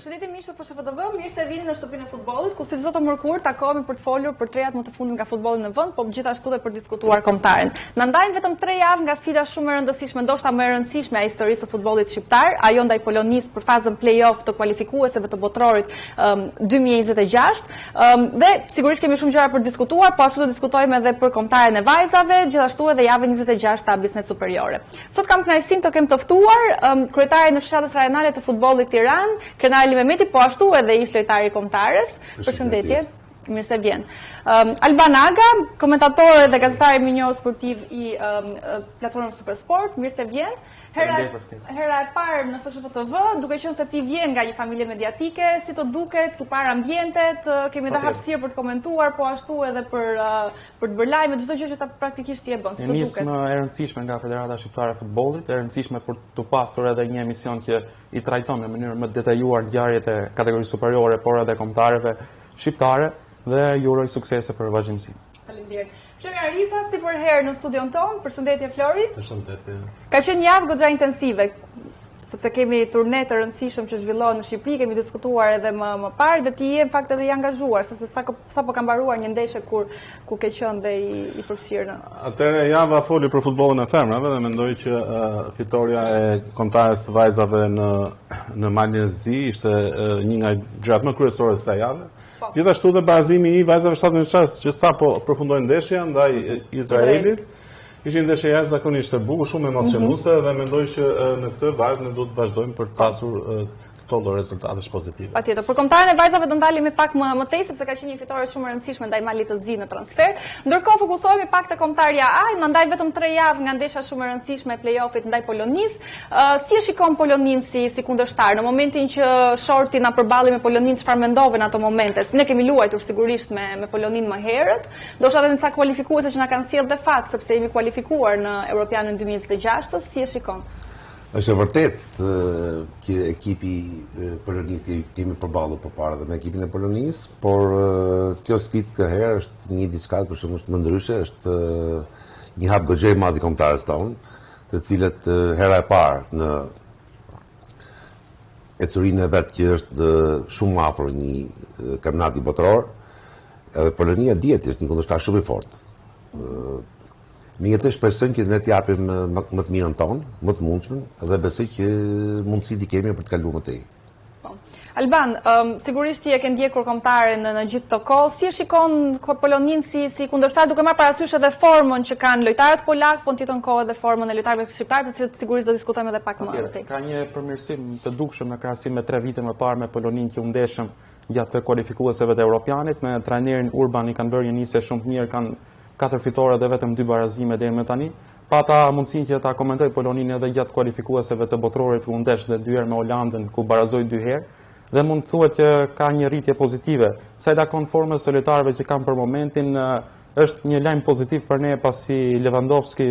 Përshëndetje miqtë të FSHTV, mirë se vini në shtëpinë e futbollit, ku si çdo të mërkur takohemi për të folur për trejat më të fundit nga futbolli në vend, po gjithashtu edhe për diskutuar kombëtaren. Na ndajnë vetëm 3 javë nga sfida shumë e rëndësishme, ndoshta më e rëndësishme e historisë së futbollit shqiptar, ajo ndaj Polonisë për fazën play-off të kualifikuesve të botrorit 2026. Dhe sigurisht kemi shumë gjëra për diskutuar, po ashtu do diskutojmë edhe për kombëtaren e vajzave, gjithashtu edhe javën 26 të Abisnet Superiore. Sot kam kënaqësinë të kem të ftuar kryetarin e fshatës rajonale të futbollit Tiranë, Krenari Mehmeti, po ashtu edhe ish lojtari i kombëtares. Përshëndetje. Mirë se vjen. Alban Aga, komentator dhe gazetar i minjor sportiv i platformës Supersport. Mirë se vjen. Hera e parë në FSHTV, duke qenë se ti vjen nga një familje mediatike, si të duket, ki para ambientet, kemi dhe hapësirë për të komentuar, po ashtu edhe për të bërë lajme, çdo gjë që ta praktikisht ti e bën, si të duket. Nismë e rëndësishme nga Federata Shqiptare e Futbollit, e rëndësishme për të pasur edhe një emision që i trajton në mënyrë më detajuar ngjarjet e kategorisë superiore, por edhe kombëtareve shqiptare, dhe ju uroj suksese për vazhdimsinë. Faleminderit. Flori Ariza, si për herë në studion tonë. Përshëndetje Flori. Përshëndetje. Ka qenë javë goxha intensive, sepse kemi turne të rëndësishëm që zhvillohen në Shqipëri, kemi diskutuar edhe më parë, dhe ti je në fakt edhe i angazhuar, se sapo ka mbaruar një ndeshje kur ke qenë dhe i përfshirë. Atëherë java foli për futbollin e femrave dhe mendoj që fitoria e kombëtares së vajzave në Malin e Zi ishte një nga gjërat më kryesore të kësaj jave. Gjithashtu dhe barazimi i vajzave 17 që sapo përfundoi ndeshja ndaj Izraelit. Ishin ndeshje jashtëzakonisht e bukur, shumë emocionuese dhe mendoj që në këtë varg ne duhet të vazhdojmë për të pasur këto lloj rezultatesh pozitive. Patjetër. Për kombëtaren e vajzave do ndalemi pak më tej, sepse ka qenë një fitore shumë e rëndësishme ndaj Malit të Zi në transfer. Ndërkohë fokusohemi pak te kombëtarja A, na ndaj vetëm 3 javë nga ndeshja shumë e rëndësishme e play-offit ndaj Polonisë. Si e shikon Poloninë si kundërshtar në momentin që Shorti na përballi me Poloninë, çfarë mendove në ato momente? Ne kemi luajtur sigurisht me Poloninë më herët, ndoshta edhe disa kualifikuese që na kanë sjellë de fakt, sepse jemi kualifikuar në Europianën 2026. Si e shikon? Është vërtet që ekipi Polonisë kemi përballur përpara dhe me ekipin e Polonisë, por kjo sfidë këtë herë është një diçka për shumë më ndryshe, është një hap goxhë i madh i kombëtarës tonë, të cilët hera e parë në ecurinë e vet që është shumë afër një kampionati botror, edhe Polonia dihet është një kundërshtar shumë i fortë. Me jetë shpresojmë që ne t'japim më të mirën tonë, më të mundshme, dhe besoj që mundësitë i kemi për të kaluar më tej. Alban, sigurisht ti e ke ndjekur kombëtaren në gjithë të kohë, si e shikon Poloninë si kundërshtar, duke marrë parasysh edhe formën që kanë lojtarët polak, po në tjetër kohë edhe formën e lojtarëve shqiptar, për cilët sigurisht do diskutojmë edhe pak më tej. Ka një përmirësim të dukshëm në krahasim me 3 vite më parë me Poloninë që u ndeshëm gjatë kualifikuesve të Europianit, me trajnerin Urban i kanë bërë një nisje shumë të mirë, kanë 4 fitore dhe vetëm 2 barazime deri më tani. Pata mundësinë që ta komentoj Poloninë edhe gjatë kualifikuesve të botrorit, ku u ndesh dhe 2 herë me Holandën, ku barazoi 2 herë, dhe mund të thuhet që ka një rritje pozitive. Sa i takon formës së lojtarëve që kanë për momentin, është një lajm pozitiv për ne, pasi Lewandowski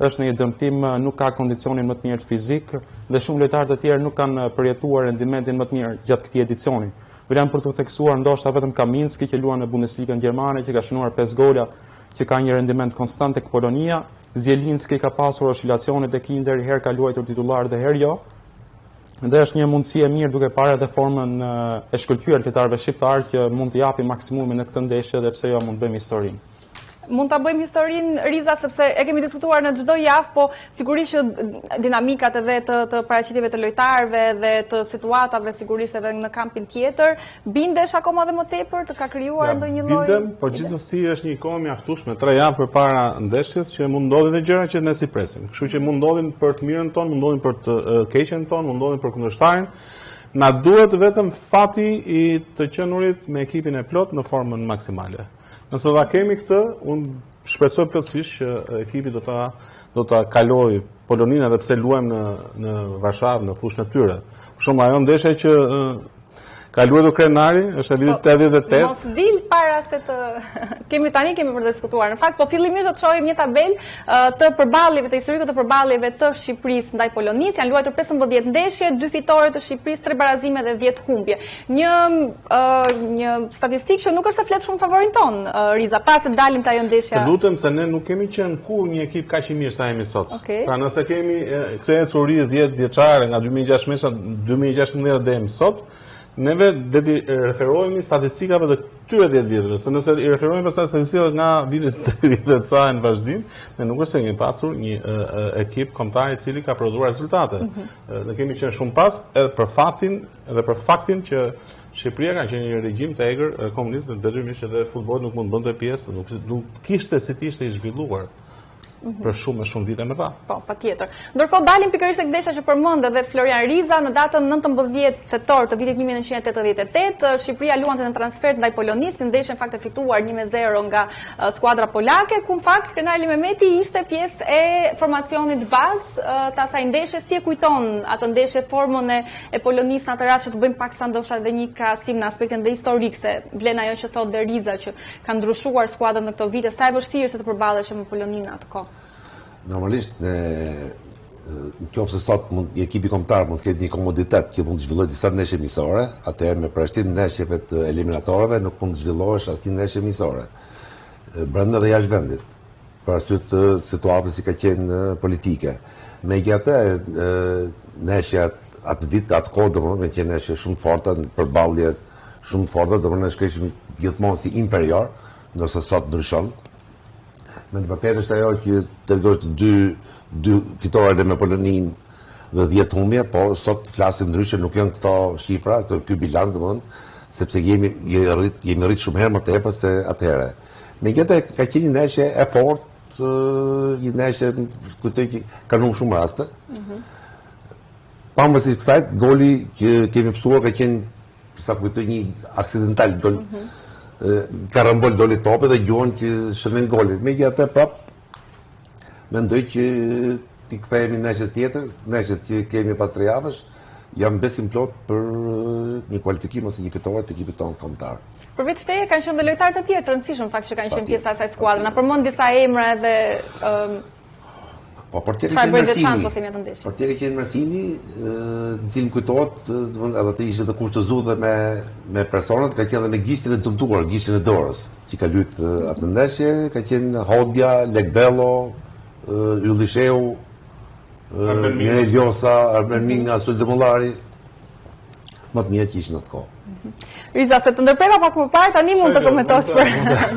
është në një dëmtim, nuk ka kondicionin më të mirë fizik dhe shumë lojtarë të tjerë nuk kanë përjetuar rendimentin më të mirë gjatë këtij edicioni. Vlen për të theksuar ndoshta vetëm Kaminski që luan në Bundesligën gjermane, që ka shënuar 5 gola, që ka një rendiment konstant tek Polonia. Zielinski ka pasur oscilacione tek Inter, herë ka luajtur titullar dhe herë jo. Dhe është një mundësi e mirë duke parë edhe formën e shkëlqyer lojtarëve shqiptar që mund të japin maksimumin në këtë ndeshje dhe pse jo mund të bëjmë historinë. Mund ta bëjmë historinë, Riza, sepse e kemi diskutuar në çdo javë, po sigurisht që dinamikat edhe të paraqitjeve të lojtarëve dhe të situatave sigurisht edhe në kampin tjetër, bindesh akoma dhe më tepër të ka krijuar ndonjë lloj. Bindem, por gjithsesi është një kohë mjaftueshme, 3 javë përpara ndeshjes që mund ndodhin edhe gjëra që ne si presim. Kështu që mund ndodhin për të mirën tonë, mund ndodhin për të keqen tonë, mund ndodhin për kundërshtarin. Na duhet vetëm fati i të qenurit me ekipin e plot në formën maksimale. Nëse do ta kemi këtë, unë shpresoj plotësisht që ekipi do ta kalojë Poloninë edhe pse luajmë në Varshavë në fushën e tyre. Për shembull, ajo ndeshje që ka luajtur Krenari është e vitit 88. Mos dil para se të kemi për të diskutuar. Në fakt, po fillimisht do të shohim një tabelë të përballjeve, të historikut të përballjeve të Shqipërisë ndaj Polonisë. Janë luajtur 15 ndeshje, 2 fitore të Shqipërisë, 3 barazime dhe 10 humbje. Një statistikë që nuk është se flet shumë favorin ton, Riza, pas se dalim te ajo ndeshja. Të lutem se ne nuk kemi qenë kur një ekip kaq i mirë sa jemi sot. Pra nëse kemi këtë ecuri 10 vjeçare nga 2016 deri më sot, neve dhe t'i referohemi statistikave të këtyre 10 vjetëve, se nëse i referohemi pastaj statistikave nga vitet 30 të ca në vazhdim, ne nuk është se kemi pasur një ekip kombëtar i cili ka prodhuar rezultate. Ne kemi qenë shumë pas edhe për faktin që Shqipëria ka qenë një regjim të egër komunist, detyrimisht edhe futbolli nuk mund bënte pjesë, nuk kishte si të ishte i zhvilluar për shumë vite më radhë. Po, patjetër. Ndërkohë dalim pikërisht tek ndeshja që përmend edhe Florian Riza në datën 19 tetor të vitit 1988, Shqipëria luante në transfer ndaj Polonisë, ndeshjen fakt e fituar 1-0 nga skuadra polake, ku në fakt Krenari Mehmeti ishte pjesë e formacionit bazë të asaj ndeshje. Si e kujton atë ndeshje formën e Polonisë në atë rast, që të bëjmë pak sa ndoshta edhe një krahasim në aspektin dhe historik, se vlen ajo që thotë Riza që ka ndryshuar skuadrën në këto vite, sa e vështirë se të përballesh me Poloninë atë kohë. Normalisht, në qoftë se sot ekipi kombëtar mund të ketë një komoditet që mund të zhvillojë disa ndeshje miqësore, atëherë me përshtim ndeshjeve të eliminatorëve nuk mund të zhvillohesh asnjë ndeshje miqësore brenda dhe jashtë vendit, për arsye të situatës që ka qenë politike. Megjithatë, ndeshja atë vit, atë kohë domethënë kanë qenë ndeshje shumë të forta, përballje shumë të forta, domethënë ne shkëshim gjithmonë si inferior, ndërsa sot ndryshon. Me të vërtetë është ajo që tërgosh dy fitoret me Poloninë dhe 10 humbje, po sot flasim ndryshe, nuk janë këto shifra, ky bilanc domethënë, sepse jemi rrit shumë herë më tepër se atëherë. Megjithatë ka qenë një ndeshje e fortë, një ndeshje kujtoj që ka shumë shumë raste. Pavarësisht kësaj, goli që kemi mësuar ka qenë sa kujtoj një aksidental gol. Karambol doli topi dhe gjuhën që shënon golin. Megjithatë prap mendoj që t'i kthehemi ndeshjes tjetër, ndeshjes që kemi pas 3 javësh, jam besim plot për një kualifikim ose një fitore të ekipit tonë kombëtar. Përveç teje kanë qenë dhe lojtarë të tjerë të rëndësishëm fakt që kanë qenë pjesë e asaj skuadre. Na përmend disa emra edhe po për tjerë qenë Mersini, në cilin kujtohet, edhe të ishte të kushtëzuar me personat, ka qenë dhe me gishtin e dëmtuar, gishtin e dorës, që ka luajtur atë ndeshje, ka qenë Hodja, Lekbello, Yllisheu, Mirel Ljosa, Arben Minga, Sulde Mollari, më të mirë që ishin atë kohë. Riza, se të ndërpreva pak më parë, tani mund të komentosh për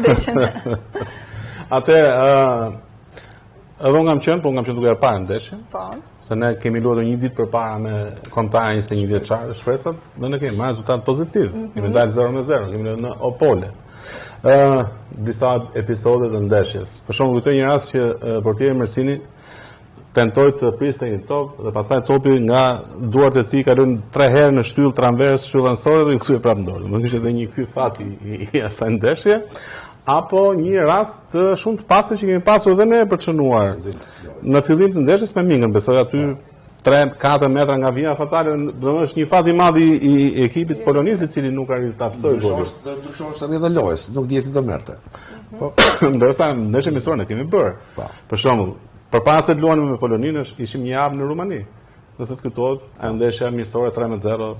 ndeshjen. Edhe unë kam qenë duke e parë ndeshjen. Po. Se ne kemi luajtur një ditë përpara me kombëtarin 21 vjeçar, shpresat, dhe ne kemi marrë rezultat pozitiv. Kemi dalë 0-0, kemi në Opole. Disa episode të ndeshjes. Për shembull, kujtoj një rast që portieri Mersini tentoi të priste një top dhe pastaj topi nga duart e tij kalon 3 herë në shtyllë transvers, shtyllë anësore dhe kthye prapë në dorë. Do të ishte edhe një ky fati i asaj ndeshje. Apo një rast shumë të pastër që kemi pasur edhe ne për të shënuar. Në fillim të ndeshjes me Mingën, besoj aty 3-4 metra nga vija fatale, domethënë është një fat i madh i ekipit polonisë i cili nuk arriti ta ftojë golin. Ndryshosh tani edhe lojës, nuk dihet si do merrte. Po, ndërsa ndeshje miqësore ne kemi bërë. Për shembull, përpara se të luanim me Poloninë, ishim një javë në Rumani. Nëse të kujtohet, ndeshja miqësore 3-0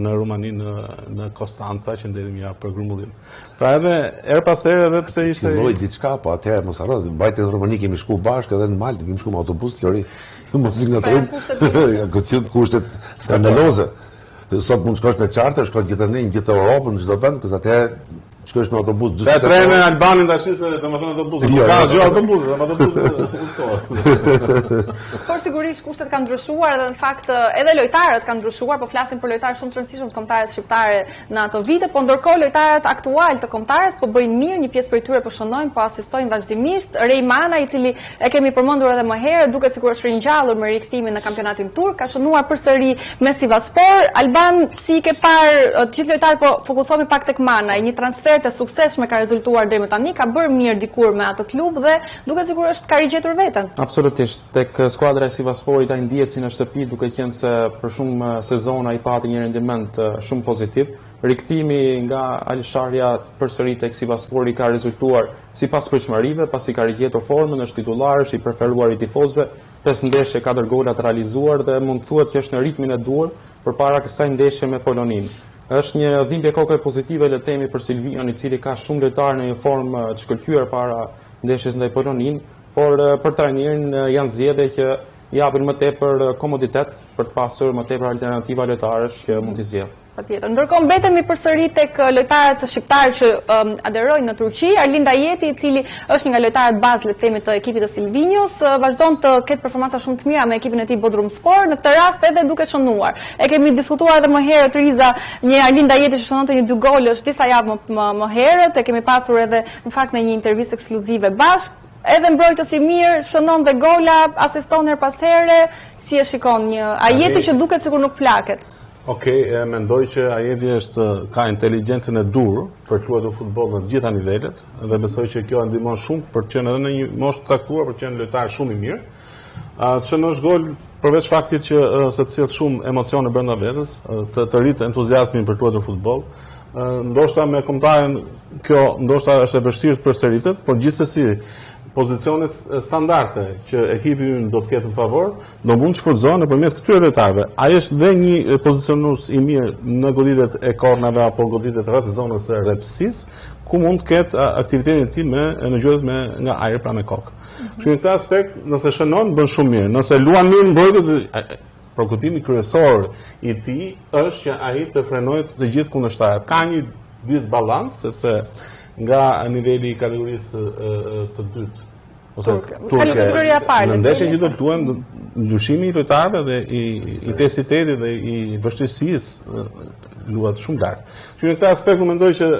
në Rumani, në Konstanca, që ndedhim ja për grumbullim. Pra edhe her pas here edhe pse ishte filloi diçka, po atëherë mos harro, mbajtën në Rumani kemi shku bashkë edhe në Maltë, kemi shku me autobus Flori. Mos i ngatrojmë. Kushtet skandaloze. Sot mund shkosh me charter, shkosh gjithë gjithë Europën, çdo vend, kur atëherë shkosh me autobus 40. Te treni në Albanin tash se domethënë autobus. Ka gjë autobus. Por sigurisht kushtet kanë ndryshuar dhe në fakt edhe lojtarët kanë ndryshuar, po flasim për lojtarë shumë të rëndësishëm të kombëtarës shqiptare në ato vite, po ndërkohë lojtarët aktual të kombëtarës po bëjnë mirë, një pjesë prej tyre po shënojnë, po asistojnë vazhdimisht. Reimana, i cili e kemi përmendur edhe më herë, duket sikur është ringjallur me rikthimin në kampionatin turk, ka shënuar përsëri me Sivasspor. Alban, si ke parë, të gjithë lojtarët po fokusohemi pak tek Mana, një transfer të suksesshëm ka rezultuar deri më tani, ka bërë mirë dikur me atë klub dhe duket sikur është ka rigjetur veten. Absolutisht. Tek skuadra e Sivassporit ai ndihet si në shtëpi, duke qenë se për shumë sezona i pati një rendiment shumë pozitiv. Rikthimi nga Alisharja përsëri tek Sivasspori ka rezultuar sipas pritshmërive, pasi ka rigjetur formën, është titullar, është i preferuar i tifozëve, 5 ndeshje, 4 gola të realizuar dhe mund thuhet që është në ritmin e duhur përpara kësaj ndeshje me Poloninë. Është një dhimbje koke pozitive le të themi për Silvian, i cili ka shumë lojtarë në një formë të shkëlqyer para ndeshjes ndaj Poloninë, por për trajnerin janë zgjedhje që japin më tepër komoditet për të pasur më tepër alternativa lojtarësh që mund t'i zgjedhë. Patjetër. Ndërkohë mbetemi përsëri tek lojtarët shqiptarë që aderojnë në Turqi. Arlinda Jeti, i cili është një nga lojtarët bazë le të themi të ekipit të Silvinios, vazhdon të ketë performanca shumë të mira me ekipin e tij Bodrumspor, në këtë rast edhe duke shënuar. E kemi diskutuar edhe më herët Riza, një Arlinda Jeti që shënonte një 2 golësh disa javë më herët, e kemi pasur edhe në fakt në një intervistë ekskluzive bashkë. Edhe mbrojtës i mirë, shënon dhe gola, asiston her pas here, si e shikon një Ajeti që duket sikur nuk plaket. Okej, mendoj që Ajeti ka inteligjencën e dur për të luajtur futboll në të gjitha nivelet dhe besoj që kjo ndihmon shumë për të qenë edhe në një moshë të caktuar, për të qenë lojtar shumë i mirë. Të shënosh gol përveç faktit që se të sjell shumë emocione brenda vetes, të rrit entuziazmin për të luajtur futboll. Ndoshta me kombëtaren kjo ndoshta është e vështirë të përsëritet, por gjithsesi pozicionet standarde që ekipi ynë do të ketë në favor, do mund të shfrytëzohen nëpërmjet këtyre lojtarëve. Ai është dhe një pozicionues i mirë në goditjet e kornave apo goditjet rreth zonës së rrepsisë, ku mund të ketë aktivitetin e tij në gjuhët nga ajri pra me kokë. Kështu në këtë aspekt, nëse shënon, bën shumë mirë. Nëse luan mirë mbrojtët, përkutimi kryesor i tij është që ai të frenojë të gjithë kundërshtarët. Ka një disbalans sepse nga niveli i kategorisë të dytë ose turke. Në ndeshjen që do të luajmë, ndryshimi i lojtarëve dhe i intensitetit dhe i vështirësisë luhet shumë lart. Në këtë aspekt unë mendoj që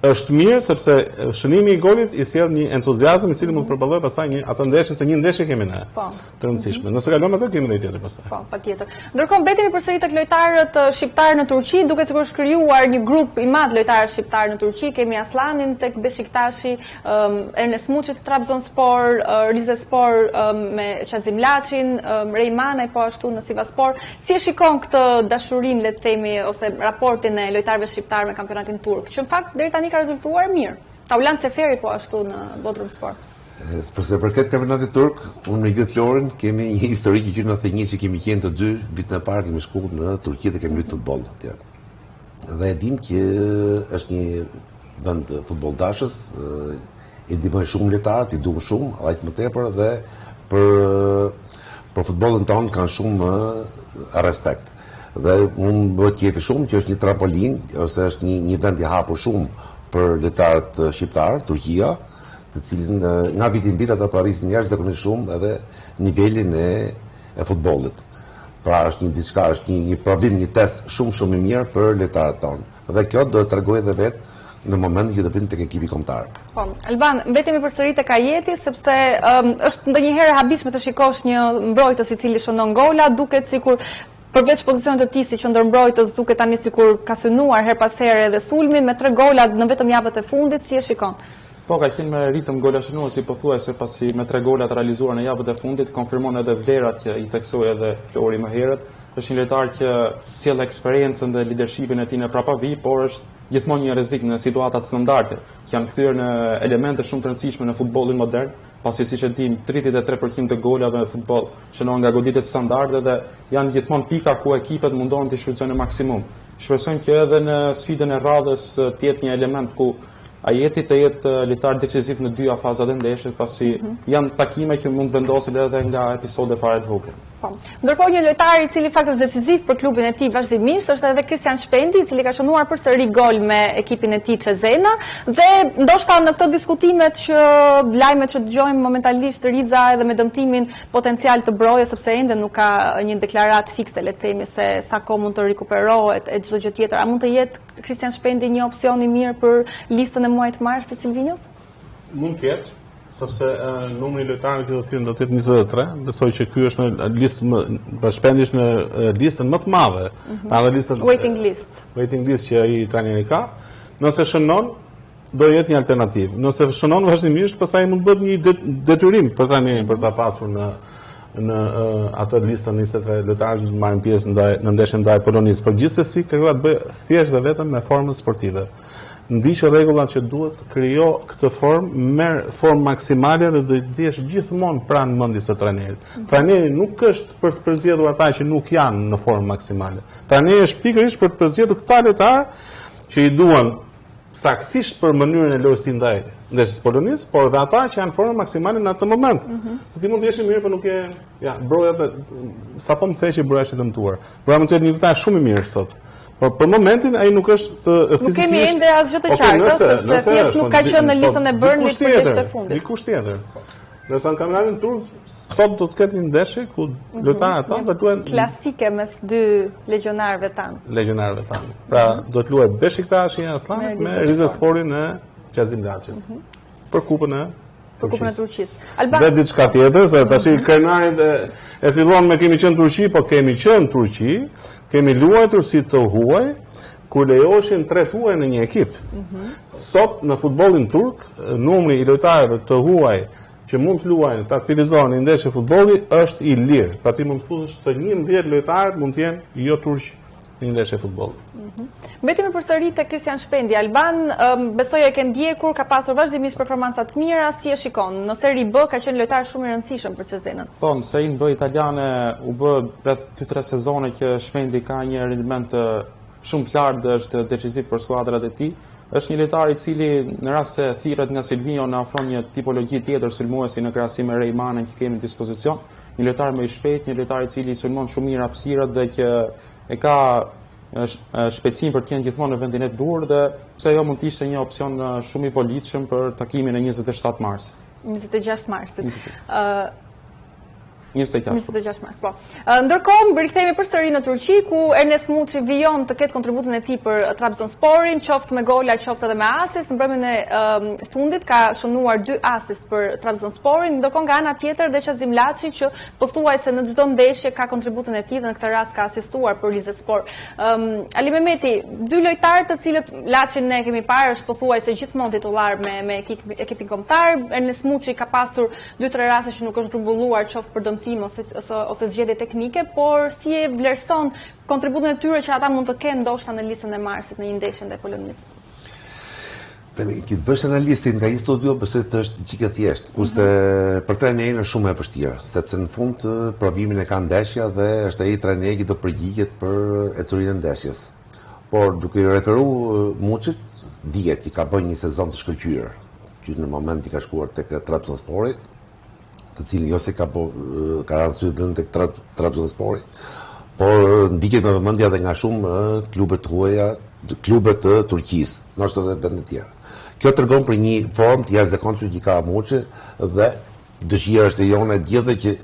është mirë sepse shënimi i golit i sjell një entuziazëm i cili mund të përballojë pastaj atë ndeshje, se një ndeshje kemi ne. Të rëndësishme. Nëse kalojmë atë kemi edhe tjetër pastaj. Po, patjetër. Ndërkohë mbetemi përsëri tek lojtarët shqiptarë në Turqi, duke sikur është krijuar një grup i madh lojtarë shqiptarë në Turqi. Kemi Aslanin tek Beşiktashi, Ernest Muçi te Trabzonspor, Rizespor me Çazim Laçin, Rejmanaj po ashtu në Sivaspor. Si e shikon këtë dashurinë, le të themi, ose raportin e lojtarëve shqiptarë me kampionatin turk? Që në fakt deri tani ka rezultuar mirë. Taulan Seferi po ashtu në Bodrumspor. Përse përket kampionatit turk, unë me gjithë Florin kemi një histori që në 91 që kemi qenë të 2 vitin e parë kemi shkuar në Turqi dhe kemi luajtur futboll atje. Dhe e dim që është një vend futbolldashës, i ndihmojnë shumë lojtarët, i duan shumë, aq më tepër dhe për futbollin tonë kanë shumë respekt. Dhe unë bëhet qefi shumë që është një trampolin, ose është një vend i hapur shumë për lojtarët shqiptarë, Turqia, të cilin nga viti në vit ata arrisin jashtëzakonisht shumë edhe nivelin e futbollit. Pra është një diçka, është një provim, një test shumë i mirë për lojtarët tonë. Dhe kjo do të tregojë edhe vetë në momentin që do vinë tek ekipi kombëtar. Po, Alban, mbetemi përsëri tek Ajeti sepse është ndonjëherë habitshme të shikosh një mbrojtës i cili shënon gola, duket sikur përveç pozicionit të tij si qendërmbrojtës, duket tani sikur ka synuar her pas here edhe sulmin me 3 gola në vetëm javët e fundit, si e shikon? Po, ka qenë me ritëm golashënuesi pothuajse pasi me 3 gola të realizuar në javët e fundit, konfirmon edhe vlerat që i theksoi edhe Flori më herët. Është një lojtar që sjell eksperiencën dhe leadershipin e tij në prapavi, por është gjithmonë një rrezik në situatat standarde, që janë kthyer në elemente shumë të rëndësishme në futbollin modern, pasi siç e dim 33% të golave në futboll shënohen nga goditjet standarde dhe janë gjithmonë pika ku ekipet mundohen të shfrytëzojnë në maksimum. Shpresojmë që edhe në sfidën e radhës të jetë një element ku Ajeti të jetë lojtar decisiv në 2 fazat e ndeshjes, pasi janë takime që mund vendosen edhe nga episode fare të vogla. Po. Ndërkohë një lojtar i cili fakt është decisiv për klubin e tij vazhdimisht është edhe Kristian Shpendi, i cili ka shënuar përsëri gol me ekipin e tij Cezena dhe ndoshta në këto diskutimet që lajmet që dëgjojmë momentalisht Riza edhe me dëmtimin potencial të brojës sepse ende nuk ka një deklaratë fikse, le të themi, se sa kohë mund të rikuperohet e çdo gjë tjetër. A mund të jetë Kristian Shpendi një opsion i mirë për listën e muajit mars të Silvinios? Mund të jetë, sepse numri i lojtarëve që do të jenë 23. Besoj që ky është në listë Shpendi është në listën më të madhe, pra në listën waiting list që ai trajneri ka. Nëse shënon, do jetë një alternativë. Nëse shënon vazhdimisht, pastaj mund të bëhet një detyrim për trajnerin për ta pasur në atë listën 23 lojtarë që marrin pjesë në ndeshjen ndaj Polonisë. Por gjithsesi kërkohet të bëj thjesht dhe vetëm me formën sportive. Ndiqë rregullat që duhet të krijo këtë formë, merr formë maksimale dhe do të jesh gjithmonë pranë mendjes së trajnerit. Trajneri nuk është për të përzgjedhur ata që nuk janë në formë maksimale. Trajneri është pikërisht për të përzgjedhur këta lojtarë që i duan saktësisht për mënyrën e lojës ndaj ndeshjes Polonisë, por dhe ata që janë formë maksimale në atë moment. Ti mund të jesh mirë, por nuk e broja sapo më the që broja është dëmtuar. Broja mund të jetë një lojtar shumë i mirë sot. Por për momentin ai nuk është fikisht. Nuk kemi ende asgjë të qartë, sepse thjesht nuk ka qenë në listën e Burnley për listën e fundit. Dikush tjetër. Ndërsa në kampionatin turk sot do të ketë një ndeshje ku lojtarët tanë do të luajnë klasike mes dy legionarëve tanë. Pra do të luajë Beşiktashi në Aslan me Rizesporin në Qazim Laçit. Për kupën e Turqisë. Dhe diçka tjetër, se tash krenarit e fillon me kemi qenë Turqi, po kemi qenë Turqi, kemi luajtur si të huaj, kur lejoheshin 3 huaj në një ekip. Sot në futbollin turk, numri i lojtarëve të huaj që mund të luajnë, të aktivizohen në ndeshje futbolli është i lirë. Pra ti mund të futesh të 11 lojtarë mund të jenë jo turq në ndeshje futbolli. Mbetemi përsëri te Kristian Shpendi. Alban, besoj e ke ndjekur, ka pasur vazhdimisht performanca të mira, si e shikon? Në seri B ka qenë lojtar shumë i rëndësishëm për Cezenën. Po, në serin B italiane u bë rreth 2-3 sezone që Shpendi ka një rendiment shumë të lartë dhe është deciziv për skuadrat e tij. Është një lojtar i cili në rast se thirret nga Silvio na ofron një tipologji tjetër sulmuesi në krahasim me Reymanin që kemi në dispozicion. Një lojtar më i shpejtë, një lojtar i cili sulmon shumë mirë hapësirat dhe që e ka shpejtësinë për të qenë gjithmonë në vendin e dur dhe pse jo mund të ishte një opsion shumë i volitshëm për takimin e 27 marsit. 26 marsit. 26 mars, po. Ndërkohë, rikthehemi përsëri në Turqi, ku Ernest Muçi vijon të ketë kontributin e tij për Trabzonsporin, qoftë me gola, qoftë edhe me asist. Në mbrëmjen e fundit ka shënuar 2 asist për Trabzonsporin, ndërkohë nga ana tjetër dhe Qazim Laçi që pothuajse në çdo ndeshje ka kontributin e tij dhe në këtë rast ka asistuar për Rizespor. Ali Mehmeti, 2 lojtarë të cilët Laçin ne kemi parë është pothuajse gjithmonë titullar me ekipin kombëtar. Ernest Muçi ka pasur 2-3 raste që nuk është grumbulluar qoftë për ose zgjedhje teknike, por si e vlerëson kontributin e tyre që ata mund të kenë ndoshta në listën e marsit në një ndeshje ndaj Polonisë? Ti të bësh analistin nga një studio, besoj të është çike thjesht, kurse për trajnerin është shumë e vështirë, sepse në fund provimin e ka ndeshja dhe është ai trajneri që do përgjigjet për ecurinë e ndeshjes. Por duke i referuar Muçit, dihet që ka bërë një sezon të shkëlqyer, që në moment i ka shkuar tek Trabzonspori, të cilin jo se ka rënë sy vend tek Trabzonspori, por ndiqet me vëmendje edhe nga shumë klubet huaja, klubet të Turqisë, ndoshta edhe vende të tjera. Kjo tregon për një formë të jashtëzakonshme që ka Muçi dhe dëshira është e jone gjithë që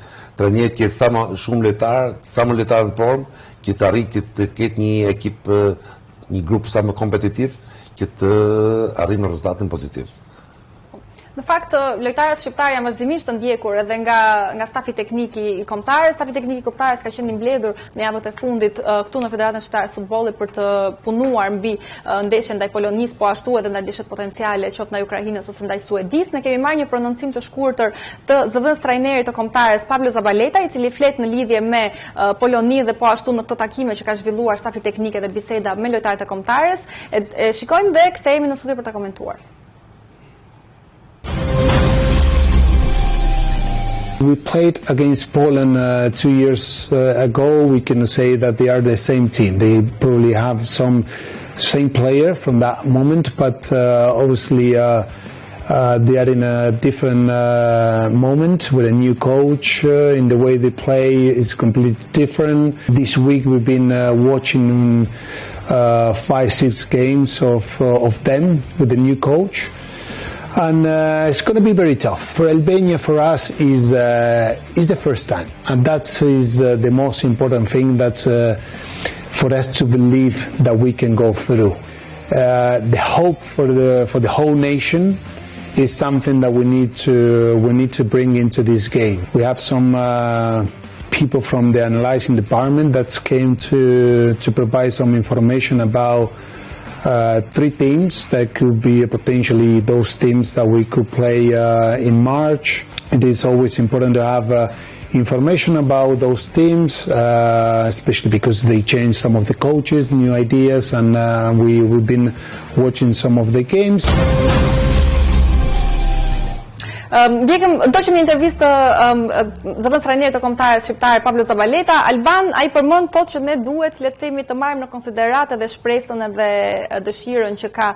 trajneri të ketë sa më shumë lojtarë në formë, që të arrijë të ketë një ekip, një grup sa më kompetitiv, që të arrijë në rezultatin pozitiv. Në fakt, lojtarët shqiptar janë vazhdimisht të ndjekur edhe nga stafi teknik i kombëtarës. Stafi teknik i kombëtarës ka qenë i mbledhur në javët e fundit këtu në Federatën Shqiptare të Futbollit për të punuar mbi ndeshjen ndaj Polonisë, po ashtu edhe ndaj ndeshjet potenciale, qoftë ndaj Ukrainës ose ndaj Suedisë. Ne kemi marrë një prononcim të shkurtër të zëvendës trajnerit të kombëtarës Pablo Zabaleta, i cili flet në lidhje me Poloninë dhe po ashtu në këto takime që ka zhvilluar stafi teknik dhe biseda me lojtarët e kombëtarës. Shikojmë dhe kthehemi në studio për ta komentuar. We played against Poland 2 years ago. We can say that they are the same team. They probably have some same player from that moment, but obviously they are in a different moment with a new coach. In the way they play is completely different. This week we've been watching 5-6 games of them with the new coach. And it's going to be very tough. For Albania, for us, is the first time, and that is the most important thing. That for us to believe that we can go through. The hope for the whole nation is something that we need to bring into this game. We have some people from the analyzing department that came to provide some information about 3 teams that could be potentially those teams that we could play in March. It is always important to have information about those teams, especially because they change some of the coaches, new ideas, and we've been watching some of the games. Do që një intervistë zëvendës trajnerit të kombëtarit shqiptar Pablo Zabaleta, Alban ai përmend thotë që ne duhet le të themi të marrim në konsiderat edhe shpresën edhe dëshirën që ka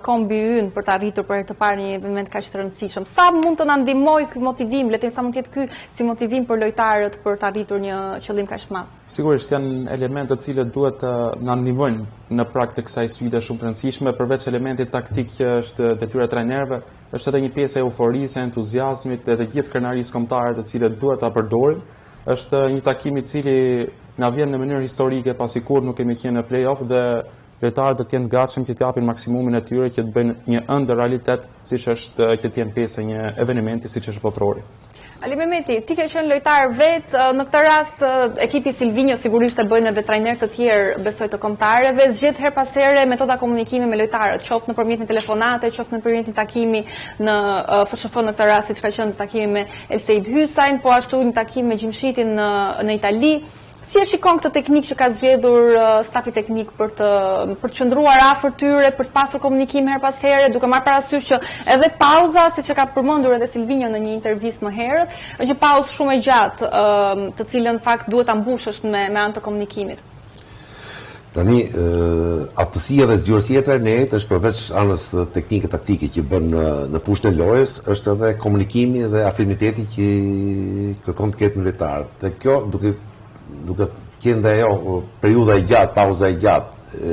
kombi ynë për të arritur për të parë një eveniment kaq të rëndësishëm. Sa mund të na ndihmojë ky motivi, le të themi sa mund të jetë ky si motivim për lojtarët për të arritur një qëllim kaq të madh? Sigurisht janë elemente të cilët duhet të na ndihmojnë në prag të kësaj sfide shumë të rëndësishme, përveç elementit taktik që është detyra e trajnerëve, është edhe një pjesë e euforisë, entuziazmit edhe gjithë krenarisë kombëtare të cilët duhet ta përdorim. Është një takim i cili na vjen në mënyrë historike pasi kur nuk kemi qenë në play-off dhe lojtarët do të jenë gatshëm që të japin maksimumin e tyre që të bëjnë një ëndër realitet siç është që të jenë pjesë e një eventi siç është botrori. Ali Mehmeti, ti ke qenë lojtar vet, në këtë rast ekipi Silvinjo sigurisht e bëjnë edhe trajnerë të tjerë besoj të kombëtarëve, zgjedh her pas here metoda komunikimi me lojtarët, qoftë nëpërmjet një telefonate, qoftë nëpërmjet një takimi në FSHF në këtë rast, siç ka qenë takimi me Elseid Hysain, po ashtu një takim me Gjimshitin në Itali. Si e shikon këtë teknikë që ka zgjedhur stafi teknik për të qëndruar afër tyre, për të pasur komunikim her pas here, duke marrë parasysh që edhe pauza, siç e ka përmendur edhe Silvinjo në një intervistë më herët, është një pauzë shumë e gjatë, të cilën në fakt duhet ta mbushësh me anë të komunikimit. Tani, aftësia dhe zgjuarësia e trajnerit është përveç anës teknike taktike që bën në fushën e lojës, është edhe komunikimi dhe afrimiteti që kërkon të ketë me lojtarët. Dhe kjo duke qenë dhe ajo periudha e gjatë, pauza e gjatë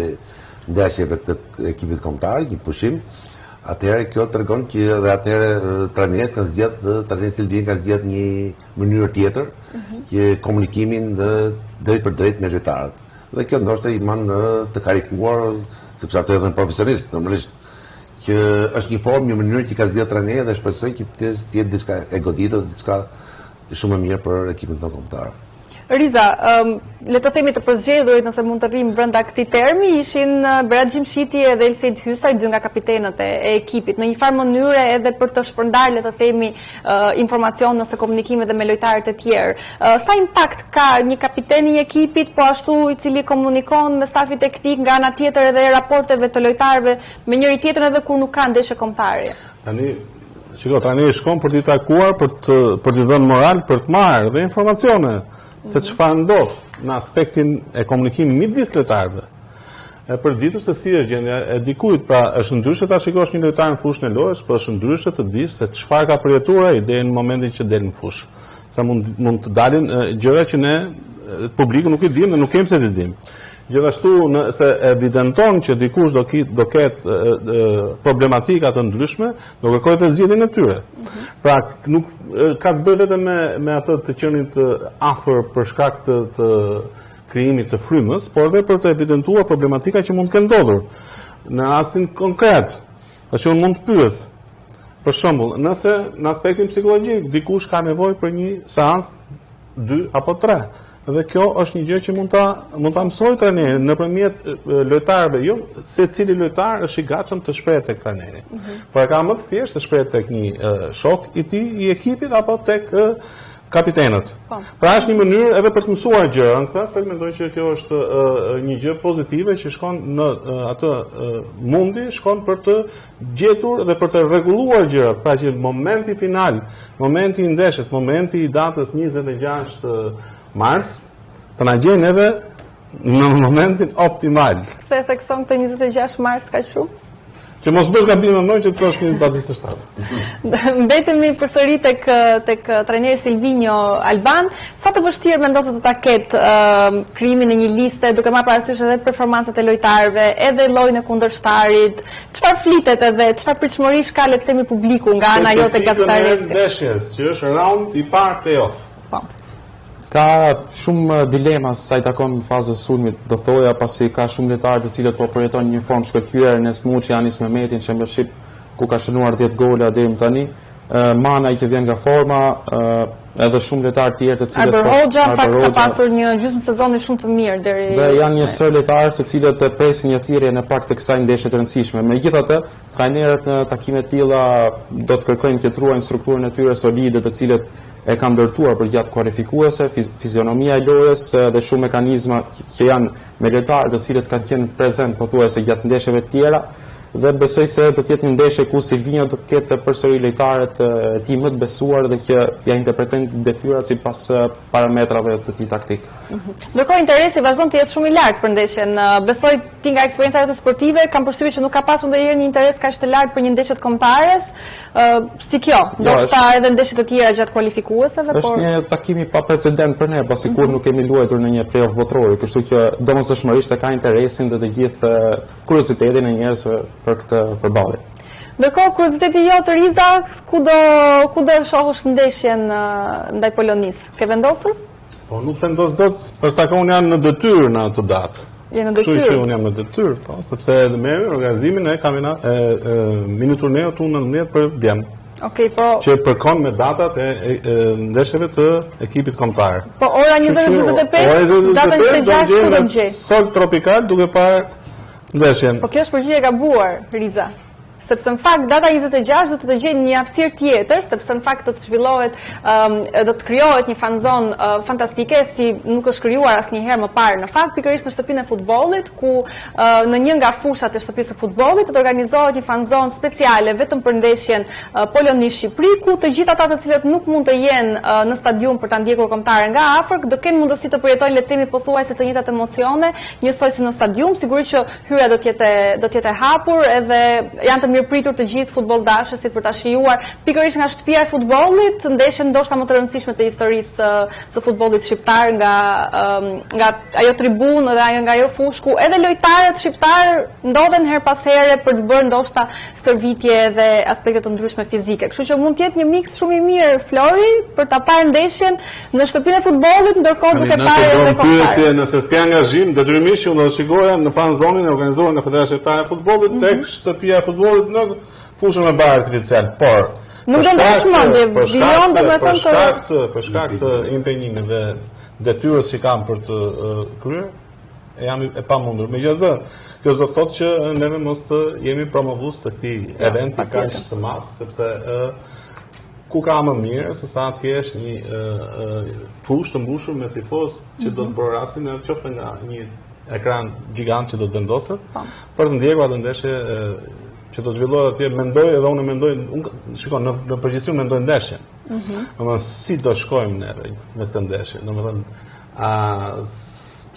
ndeshjeve të ekipit kombëtar, një pushim, atëherë kjo tregon që edhe atëherë trajneri ka zgjedhë, trajneri Silvin ka zgjedhë një mënyrë tjetër që komunikimin drejt për drejt me lojtarët. Dhe kjo ndoshta i man të karikuar, sepse ato edhe në profesionist, normalisht që është një formë, një mënyrë që ka zgjedhë trajneri dhe shpresoj që të jetë diçka e goditur, diçka shumë e mirë për ekipin tonë kombëtar. Riza, le të themi të përzgjedhurit, nëse mund të rrim brenda këtij termi, ishin Berat Gjimshiti edhe Elseid Hysaj, dy nga kapitenët e ekipit, në një farë mënyre edhe për të shpërndarë, le të themi, informacion nëse komunikime dhe me lojtarët e tjerë. Sa impakt ka një kapiten i ekipit, po ashtu i cili komunikon me stafi teknik nga ana tjetër edhe raporteve të lojtarëve me njëri tjetrën edhe kur nuk ka ndeshje kombëtare? Tani, trajneri shkon për t'i takuar, për t'i dhënë moral, për të marrë dhe informacione se çfarë ndodh në aspektin e komunikimit midis lojtarëve. E përditur se si është gjendja e dikujt, pra është ndryshe ta shikosh një lojtar në fushën e lojës, por është ndryshe të dish se çfarë ka përjetuar ai deri në momentin që del në fushë. Sa mund të dalin gjëra që ne publiku nuk i dimë dhe nuk kemi se të dimë. Gjithashtu se evidenton që dikush do ketë problematika të ndryshme, do kërkojë të zgjidhjen e tyre. Pra nuk ka të bëjë vetëm me atë të qenit afër për shkak të krijimit të frymës, por edhe për të evidentuar problematika që mund të kenë ndodhur. Në rastin konkret, që unë mund të pyes, për shembull, nëse në aspektin psikologjik dikush ka nevojë për një seancë 2 apo 3. Dhe kjo është një gjë që mund ta mësoj trajneri nëpërmjet lojtarëve, jo secili lojtar është i gatshëm të shprehet tek trajneri. Por ka më të thjeshtë të shprehet tek një shok i tij i ekipit apo tek kapitenët. Pra është një mënyrë edhe për të mësuar gjëra. Në këtë aspekt mendoj që kjo është një gjë pozitive që shkon në atë mundi, shkon për të gjetur dhe për të rregulluar gjërat. Pra që momenti final, momenti i ndeshjes, momenti i datës 26 mars, të na gjejnë neve në momentin optimal. Pse e thekson të 26 mars ka shumë? Që mos bësh gabim më që të thosh një datë 27. Mbetemi përsëri tek trajneri Silvinjo Alban. Sa të vështirë mendon se do ta ketë krijimin e një liste, duke marrë parasysh edhe performancat e lojtarëve, edhe llojin e kundërshtarit. Çfarë flitet edhe çfarë pritshmërish ka le të themi publiku nga ana jote gazetareske? Ndeshjes, që është round i parë play-off. Po. Ka shumë dilema sa i takon fazës sulmit, do thoja, pasi ka shumë lojtarë të cilët po përjetojnë një formë shkëlqyer, Nesmuçi, Anis Mehmeti në Championship, ku ka shënuar 10 gola deri më tani. Mana që vjen nga forma, edhe shumë lojtarë tjerë të cilët Arbër Hoxha fakt ka pasur një gjysmë sezoni shumë të mirë deri. Dhe janë një sër lojtarë të cilët presin një thirrje në prag të kësaj ndeshje të rëndësishme. Megjithatë, trajnerët në takime të tilla do të kërkojnë të truajnë strukturën e tyre solide, të cilët e kanë ndërtuar për gjatë kualifikuese, fizionomia e lojës dhe shumë mekanizma që janë me lojtarë të cilët kanë qenë prezent pothuajse gjatë ndeshjeve të tjera. dhe besoj se do të jetë një ndeshje ku Silvinho do të ketë përsëri lojtarët e tij më të besuar dhe që ja interpretojnë detyrat sipas parametrave të tij taktik. Ndërkohë interesi vazhdon të jetë shumë i lartë për ndeshjen. Besoj ti nga eksperiencat jote sportive kam përshtypjen që nuk ka pasur ndonjëherë një interes kaq të lartë për një ndeshje të kombëtares, si kjo, ndoshta edhe ndeshje të tjera gjatë kualifikuesave, por është një takim i paprecedent për ne, pasi kur nuk kemi luajtur në një play-off botëror, kështu që domosdoshmërisht ka interesin dhe të gjithë kuriozitetin e njerëzve për këtë përballje. Ndërkohë, kurioziteti jot Riza, ku do shohësh ndeshjen ndaj Polonisë? Ke vendosur? Po nuk vendos dot, për sa unë jam në detyrë në atë datë. Je në detyrë. Kështu që unë jam në detyrë, po, sepse merr organizimin e kampionat mini turneut unë 19 për Bjem. Okej, po. Që përkon me datat e ndeshjeve të ekipit kombëtar. Po ora 20:45, data 26 ku do të gjej? Sol tropikal duke parë ndeshjen. Po kjo është përgjigje e gabuar, Riza. Sepse në fakt data 26 do të gjejë një hapësirë tjetër, sepse në fakt do të zhvillohet, do të krijohet një fanzon fantastike si nuk është krijuar asnjëherë më parë. Në fakt pikërisht në shtëpinë e futbollit, ku në një nga fushat e shtëpisë së futbollit do të organizohet një fanzon speciale vetëm për ndeshjen Poloni-Shqipëri, ku të gjithë ata të cilët nuk mund të jenë në stadium për ta ndjekur kombëtarën nga afër, do kenë mundësi të përjetojnë le të themi pothuajse të njëjtat emocione, njësoj si në stadium, sigurisht që hyrja do të jetë e hapur, edhe janë të mirë pritur të gjithë futboldashësit për ta shijuar pikërisht nga shtëpia e futbollit, ndeshjen ndoshta më të rëndësishme të historisë së futbollit shqiptar, nga ajo tribunë dhe nga ajo fush ku edhe lojtarët shqiptar ndodhen her pas here për të bërë ndoshta stërvitje dhe aspekte të ndryshme fizike. Kështu që mund të jetë një miks shumë i mirë, Flori, për ta parë ndeshjen në shtëpinë e futbollit, ndërkohë duke parë edhe kombëtarët. Nëse s'ka angazhim, detyrimisht që unë do shikoja në fan zonin e organizuar nga Federacia Shqiptare e Futbollit tek shtëpia e futbollit në fushën e barë artificial, por nuk do ndash mendje, bilion do të thonë për shkak të impenjimit dhe detyrës që kam për të kryer, jam e pamundur. Megjithatë, kjo do të thotë që neve mos të jemi promovues të këtij eventi kaq të madh, sepse ku ka më mirë se sa të kesh një fushë të mbushur me tifoz që do të brorasin qoftë nga një ekran gjigant që do të vendoset për të ndjekur atë ndeshje që do të zhvillohet atje. Mendoj edhe unë mendoj, shikoj në përgjithësi mendoj ndeshjen. Domethënë si do shkojmë ne me këtë ndeshje, domethënë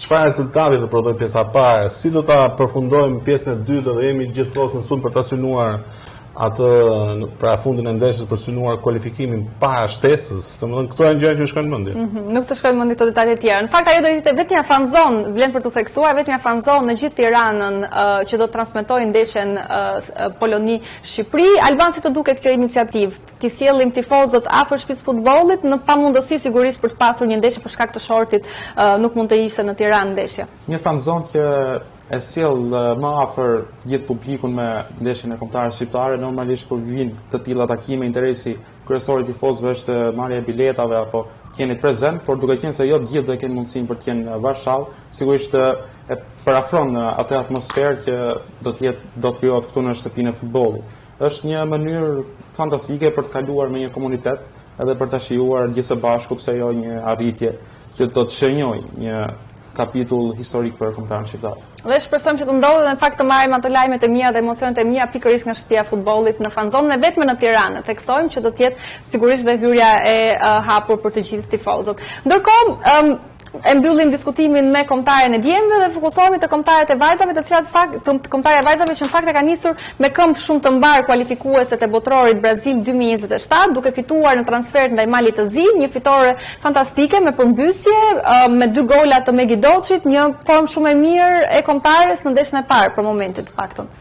çfarë rezultati do prodhoj pjesa e parë, si do ta përfundojmë pjesën e dytë dhe jemi gjithkohës në sulm për ta synuar atë pra fundin e ndeshjes për synuar kualifikimin para shtesës. Domethënë këto janë gjëra që shkojnë në mendje. Nuk të shkojnë në mendje këto detaje të tjera. Në fakt ajo do të jetë vetëm një fanzon, vlen për të theksuar, vetëm një fanzon në gjithë Tiranën që do të transmetojë ndeshjen Poloni-Shqipëri. Alban, si të duket kjo iniciativë? Ti sjellim tifozët afër shtëpisë futbollit në pamundësi sigurisht për të pasur një ndeshje për shkak të shortit, nuk mund të ishte në Tiranë ndeshja. Një fanzon që e sjell më afër gjithë publikun me ndeshjen e kombëtarëve shqiptare, normalisht kur vijnë të tilla takime, interesi kryesor i tifozëve është marrja e biletave apo qenit prezent, por duke qenë se jo të gjithë do kenë mundësinë për të qenë bashkë, sigurisht e parafron atë atmosferë që do të krijohet këtu në shtëpinë e futbollit. Është një mënyrë fantastike për të kaluar me një komunitet edhe për ta shijuar gjithsë bashku, pse jo një arritje që do të shënjojë një kapitull historik për kombëtarën shqiptar. Dhe shpresojmë që të ndodhet në fakt të marrim ato lajmet e mia dhe emocionet e mia pikërisht nga shtëpia e futbollit në fanzonën e vetme në Tiranë. Theksojmë që do të jetë sigurisht dhe hyrja e hapur për të gjithë tifozët. Ndërkohë, e mbyllim diskutimin me kombëtaren e djemve dhe fokusohemi te kombëtarët e vajzave, të cilat kombëtarët e vajzave që në fakt e kanë nisur me këmbë shumë të mbar kualifikueset e botrorit Brazil 2027, duke fituar në transfert ndaj Malit të Zi, një fitore fantastike me përmbysje, me 2 gola të Megidoçit, një formë shumë e mirë e kombëtares në ndeshjen e parë për momentin të paktën.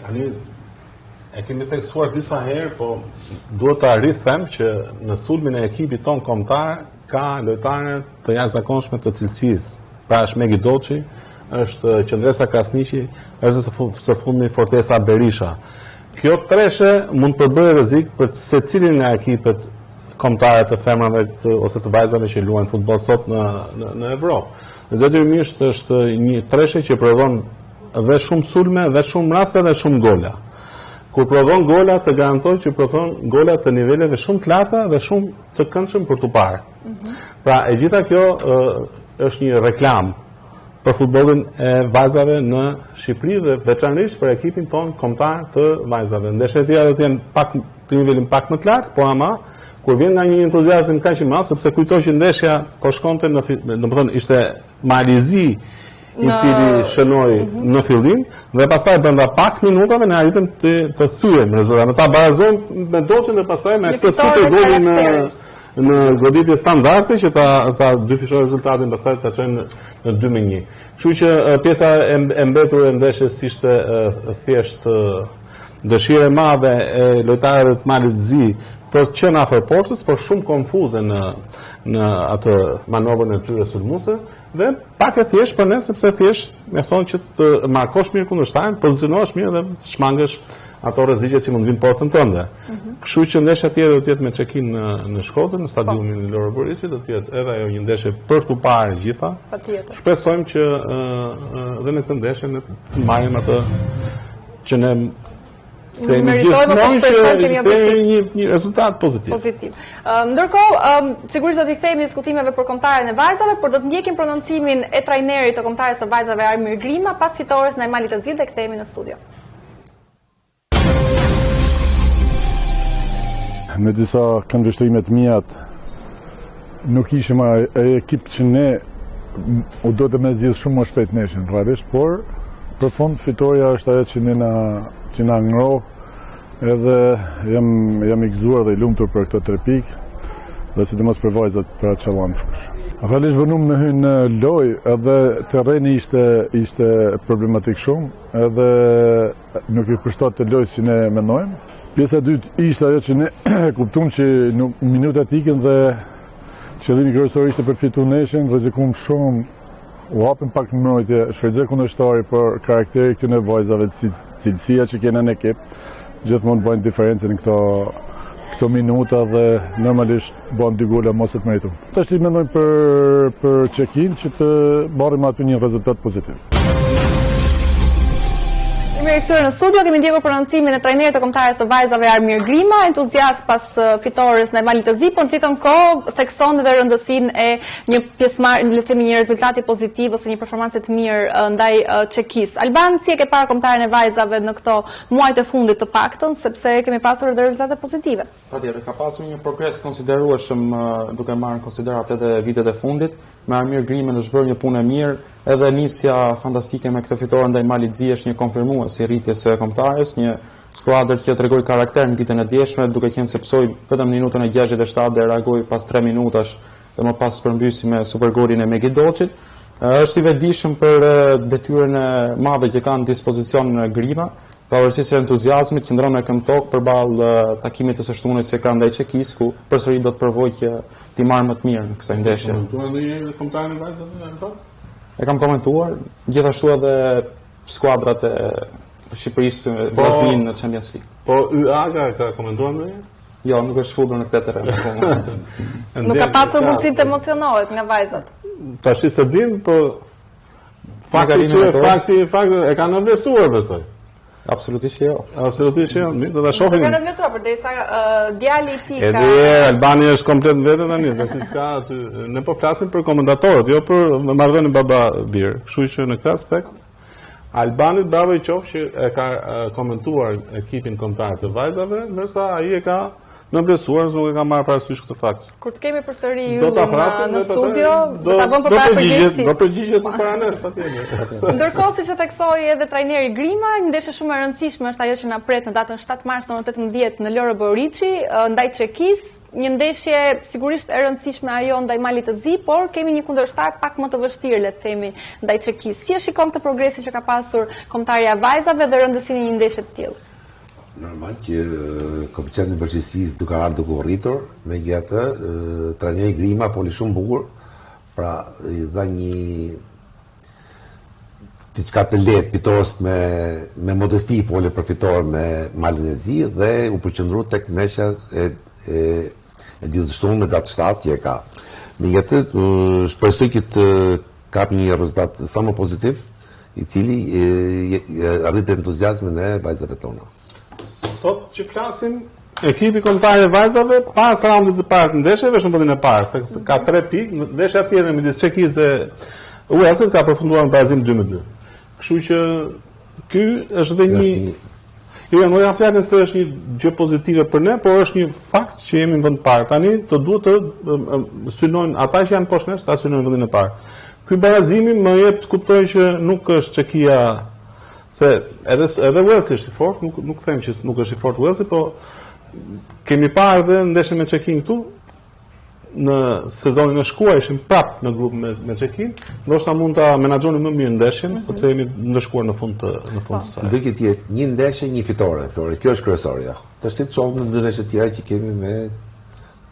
Tani e kemi theksuar disa herë, po duhet ta rrithem që në sulmin e ekipit ton kombëtar ka lojtare të jashtëzakonshme të cilësisë. Pra është Megidoçi, është Qendresa Krasniqi, është së fundmi Fortesa Berisha. Kjo treshe mund të bëjë rrezik për secilin nga ekipet kombëtare të femrave ose të vajzave që luajnë futboll sot në Evropë. Dhe detyrimisht është një treshe që prodhon dhe shumë sulme, dhe shumë raste dhe shumë gola. Kur prodhon gola, të garantoj që prodhon gola të niveleve shumë të larta dhe shumë të këndshëm për të parë. Pra, e gjitha kjo është një reklam për futbollin e vajzave në Shqipëri dhe veçanërisht për ekipin ton kombëtar të vajzave. Ndeshjet e tjera do të jenë pak të nivelin pak më të lartë, po ama kur vjen nga një entuziazëm kaq i madh, sepse kujtoj që ndeshja ko shkonte domethënë ishte Marizi i cili shënoi në fillim dhe pastaj brenda pak minutave ne arritëm të thyejmë rezultatin. Ata barazojnë me Doçën dhe pastaj me këtë super golin në goditje standarde që ta dyfishojnë rezultatin pastaj ta çojnë në 2-1. Kështu që pjesa e mbetur e ndeshjes ishte thjesht dëshirë e madhe e lojtarëve të Malit Zi për të qenë afër portës, por shumë konfuze në atë manovrën e tyre sulmuese dhe pak e thjesht për ne sepse thjesht mjafton që të markosh mirë kundërshtarin, pozicionohesh mirë dhe të shmangësh ato rreziqe që mund vinë portën tënde. Kështu që ndeshja tjetër do të jetë me check-in në Shkodër, në stadiumin Loro Buriçi, do të jetë edhe ajo një ndeshje për të parë gjitha. Patjetër. Shpresojmë që dhe në këtë ndeshje ne të marrim atë që ne meritojmë ose shpresojmë kemi objektiv. Një rezultat pozitiv. Ndërkohë, sigurisht do t'i kthehemi diskutimeve për kombëtaren e vajzave, por do të ndjekim prononcimin e trajnerit të kombëtares së vajzave Armir Grima pas fitores në Malit të Zi dhe kthehemi në studio. Me disa këndvështrime të mijat nuk ishim ekip që ne u do të me zgjidh shumë më shpejt neshin realisht, por për fund fitoria është ajo që na ngroh edhe jam i gëzuar dhe i lumtur për këto 3 pikë dhe sidomos për vajzat për atë qëllam fush. Realisht vënum me hyn në lojë edhe terreni ishte problematik shumë edhe nuk i përshtat të lojë si ne mendojmë. Pjesa e dytë ishte ajo që ne kuptuam që në minutat ikën dhe qëllimi kryesor ishte për fitu neshën, rrezikuam shumë, u hapën pak në mbrojtje, shfrytëzoi kundërshtari për karakteri këtyre vajzave, cilësia që kanë në ekip, gjithmonë bëjnë diferencën në këto minuta dhe normalisht bën 2 gola mos e të meritum. Tash ti mendojmë për check-in që të marrim aty një rezultat pozitiv. Mirë kthyer në studio, kemi ndjekur prononcimin e trajnerit të kombëtares së vajzave Armir Grima, entuziast pas fitores në Malit të Zi, por në të njëjtën kohë thekson edhe rëndësinë e një pjesëmarrje, le të themi një rezultati pozitiv ose një performancë të mirë ndaj Çekis. Alban, si e ke parë kombëtaren e vajzave në këto muajt e fundit të paktën, sepse kemi pasur edhe rezultate pozitive? Patjetër, ka pasur një progres konsiderueshëm duke marrë në konsiderat edhe vitet e fundit. Me Armir Grimën është bërë një punë e mirë, edhe nisja fantastike me këtë fitore ndaj Malit Zi është një konfirmues i rritjes së kombëtares, një skuadër që tregoi karakter në ditën e djeshme, duke qenë se psoi vetëm në minutën e 67 dhe reagoi pas 3 minutash dhe më pas përmbysi me supergolin e Megidoçit. Është i vetëdijshëm për detyrën e madhe që ka në dispozicion në Grima, pavarësisht entuziazmit që ndron me këmbë tokë përballë takimit të së shtunës që ka ndaj Çekis, ku përsëri do të provojë që t'i marrë më të mirë në kësaj ndeshje. E kam komentuar, gjithashtu edhe skuadrat e Shqipërisë, Brazilin në Champions League. Po YA ka komentuar ndonjë? Jo, nuk është futur në këtë terren. Nuk ka pasur mundësi të emocionohet nga vajzat. Tash se din, po fakti e kanë vlerësuar besoj. Absolutisht jo. Absolutisht jo. Do ta shohim. Nuk kanë vlerësuar përderisa djali i tij ka. Edhe Albania është komplet vetë tani, pasi s'ka aty. Ne po flasim për komentatorët, jo për marrëdhënien baba bir. Kështu që në këtë aspekt Albanit bravo i qoftë që e ka komentuar ekipin kombëtar të vajzave, ndërsa ai e ka në vlerësuar, nuk e ka marrë parasysh këtë fakt. Kur të kemi përsëri ju në studio, do ta vëmë përpara përgjigjes. Do përgjigjet para nesh patjetër. Ndërkohë, siç e theksoi edhe trajneri Grima, një ndeshje shumë e rëndësishme është ajo që na pret në datën 7 mars në orën 18 në Loro Buriçi ndaj Çekis, një ndeshje sigurisht e rëndësishme ajo ndaj Malit të Zi, por kemi një kundërshtar pak më të vështirë, le të themi, ndaj Çekis. Si e shikon këtë progresin që ka pasur kombëtarja e vajzave dhe rëndësinë e një ndeshje të tillë? Normal që koeficienti i përgjegjësisë duke ardhur duke u rritur, megjithatë trajneri Grima foli shumë bukur, pra i dha një diçka të lehtë fitores me modesti foli për fitoren me Malin e Zi dhe u përqendrua tek ndeshja e ditës shtunë me datë 7 që e ka. Megjithatë shpresoj që të kapi një rezultat sa më pozitiv, i cili arrit entuziazmin e vajzave tona. Sot që flasim, ekipi kombëtar i vajzave pas raundit të parë të ndeshjeve është në vendin e parë, se ka 3 pikë, ndeshja tjetër midis Çekis dhe Uelsi ka përfunduar në barazim 2-2. Kështu që ky është edhe një Jo, nuk jam fjalën se është një gjë pozitive për ne, por është një fakt që jemi në vend parë. Tani të duhet të synojnë ata që janë poshtë nesh, ta synojnë vendin e parë. Ky barazimi më jep të kuptoj që nuk është Çekia, se edhe Walesi është i fortë, nuk them që nuk është i fortë Walesi, po kemi parë edhe ndeshjen me Çekin këtu. Në sezonin e shkuar ishim prap në grup me Çekin, ndoshta mund ta menaxhoni më mirë ndeshjen, sepse jemi ndeshkuar në fund të saj. Si do të jetë një ndeshje, një fitore, Flori. Kjo është kryesorja. Tash ti çon në ndeshjet e tjera që kemi me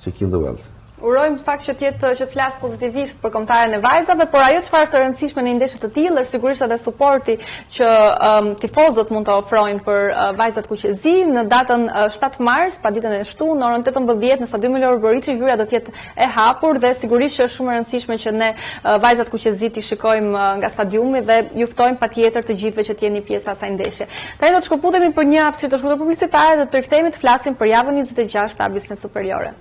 Çekin dhe Walesi. Urojmë të fakt që të flas pozitivisht për kombëtaren e vajzave, por ajo çfarë është e rëndësishme në ndeshje të tilla është sigurisht edhe suporti që tifozët mund të ofrojnë për vajzat kuqezi në datën 7 mars, paditën e shtunë, në orën 18 në Stadiumin Lori Boriçi, hyrja do të jetë e hapur dhe sigurisht që është shumë e rëndësishme që ne vajzat kuqezi i shikojmë nga stadiumi dhe ju ftojmë patjetër të gjithëve që të jeni pjesë e asaj ndeshje. Tani do të shkëputemi për një hapësirë të shkurtër publicitare dhe të rikthehemi të flasim për javën 26 të Abisnet Superiore.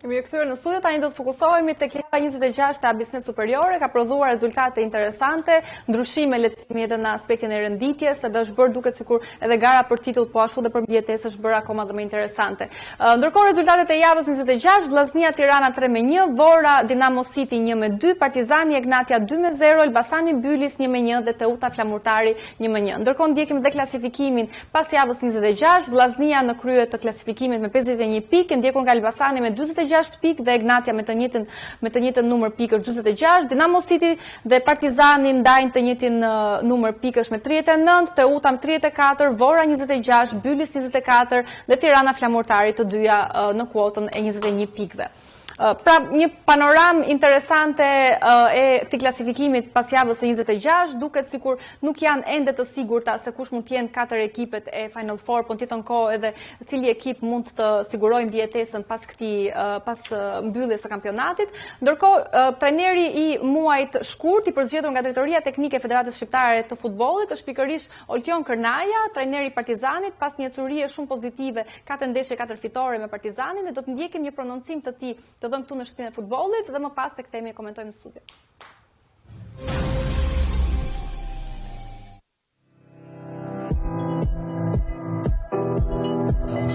Kemi rikthyer në studio, tani do të fokusohemi tek java 26 e Abisnet Superiore, ka prodhuar rezultate interesante, ndryshime le të themi edhe në aspektin e renditjes, edhe është bërë duket sikur edhe gara për titull, po ashtu dhe për mbijetesë është bërë akoma dhe më interesante. Ndërkohë rezultatet e javës 26, Vllaznia Tirana 3-1, Vora Dinamo City 1-2, Partizani Egnatia 2-0, Elbasani Bylis 1-1 dhe Teuta Flamurtari 1-1. Ndërkohë ndjekim dhe klasifikimin pas javës 26, Vllaznia në krye të klasifikimit me 51 pikë, ndjekur nga Elbasani me 46 pikë dhe Egnatia me të njëjtën numër pikësh 46, Dinamo City dhe Partizani ndajnë të njëjtin numër pikësh me 39, Teuta me 34, Vora 26, Bylis 24 dhe Tirana Flamurtari të dyja në kuotën e 21 pikëve. Pra, një panoram interesante e këtij klasifikimit pas javës së 26, duket sikur nuk janë ende të sigurta se kush mund të jenë 4 ekipet e Final Four, po në tjetër kohë edhe cili ekip mund të sigurojë mbijetesën pas mbylljes së kampionatit. Ndërkohë, trajneri i muajit shkurt i përzgjedhur nga Drejtoria Teknike e Federatës Shqiptare të Futbollit është pikërisht Oltion Kërnaja, trajneri i Partizanit, pas një ecurie shumë pozitive, 4 ndeshje, 4 fitore me Partizanin, dhe do të ndjekim një prononcim të tij të dhënë këtu në shtëpinë e futbollit dhe më pas tek kthehemi e komentojmë në studio.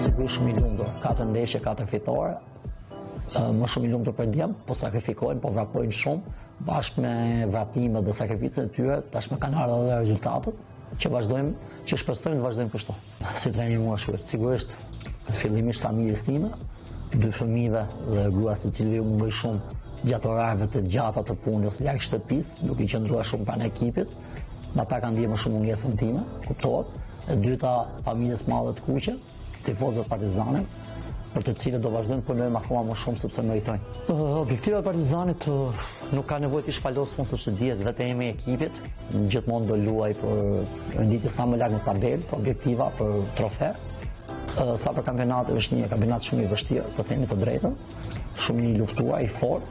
Sigurisht shumë i lumtur, 4 ndeshje, 4 fitore. Më shumë i lumtur për djem, po sakrifikojnë, po vrapojnë shumë, bashkë me vrapimet dhe sakrificën e tyre, tashmë kanë ardhur edhe rezultatet, që vazhdojmë, që shpresojmë të vazhdojmë kështu. Si trajner mua shkurt, sigurisht fillimisht familjes time, 2 fëmijëve dhe gruas të cilëve më bëj shumë gjatë orarëve të gjata të punës jashtë shtëpisë, duke qëndruar shumë pranë ekipit. Ata kanë ndjekur më shumë mungesën time, kuptohet. E dyta, familjes madhe të kuqe, tifozët Partizanit, për të cilët do vazhdojmë punojmë akoma më shumë sepse meritojnë. Objektiva e Partizanit nuk ka nevojë të shpalos fund sepse dihet vetë jemi ekipit, gjithmonë do luaj për renditje sa më lart në tabelë, për objektiva, për trofe. Sa për kampionatet është një kampionat shumë i vështirë, të themi të drejtën, shumë i luftuar, i fortë,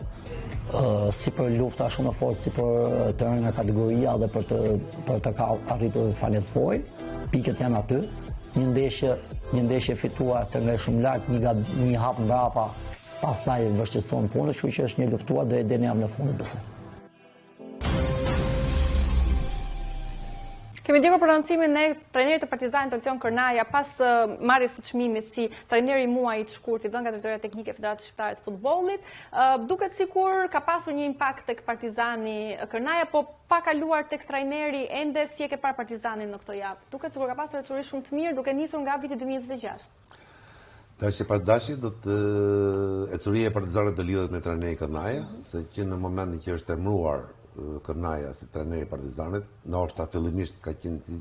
si për lufta shumë e fortë, si për të rënë nga kategoria dhe për të arritur Final Four, pikët janë aty. Një ndeshje fituar të nga shumë lart, një hap mbrapa, pastaj vështirëson punën, kështu që është një luftuar deri ne jam në fundit besoj. Kemi ndjekur prononcimin e trajnerit të Partizanit Oltion Kërnaja pas marrjes së çmimit si trajneri i muajit shkurt i dhënë nga Drejtoria Teknike e Federatës Shqiptare të Futbollit. Duket sikur ka pasur një impakt tek Partizani Kërnaja, po pa kaluar tek trajneri ende si e ke parë Partizanin në këtë javë. Duket sikur ka pasur ecuri shumë të mirë duke nisur nga viti 2026. Dashi pas dashi do të ecuria e Partizanit do lidhet me trajnerin Kërnaja, se që në momentin që është emëruar Kërnaja si trajneri i Partizanit, ndoshta fillimisht ka qenë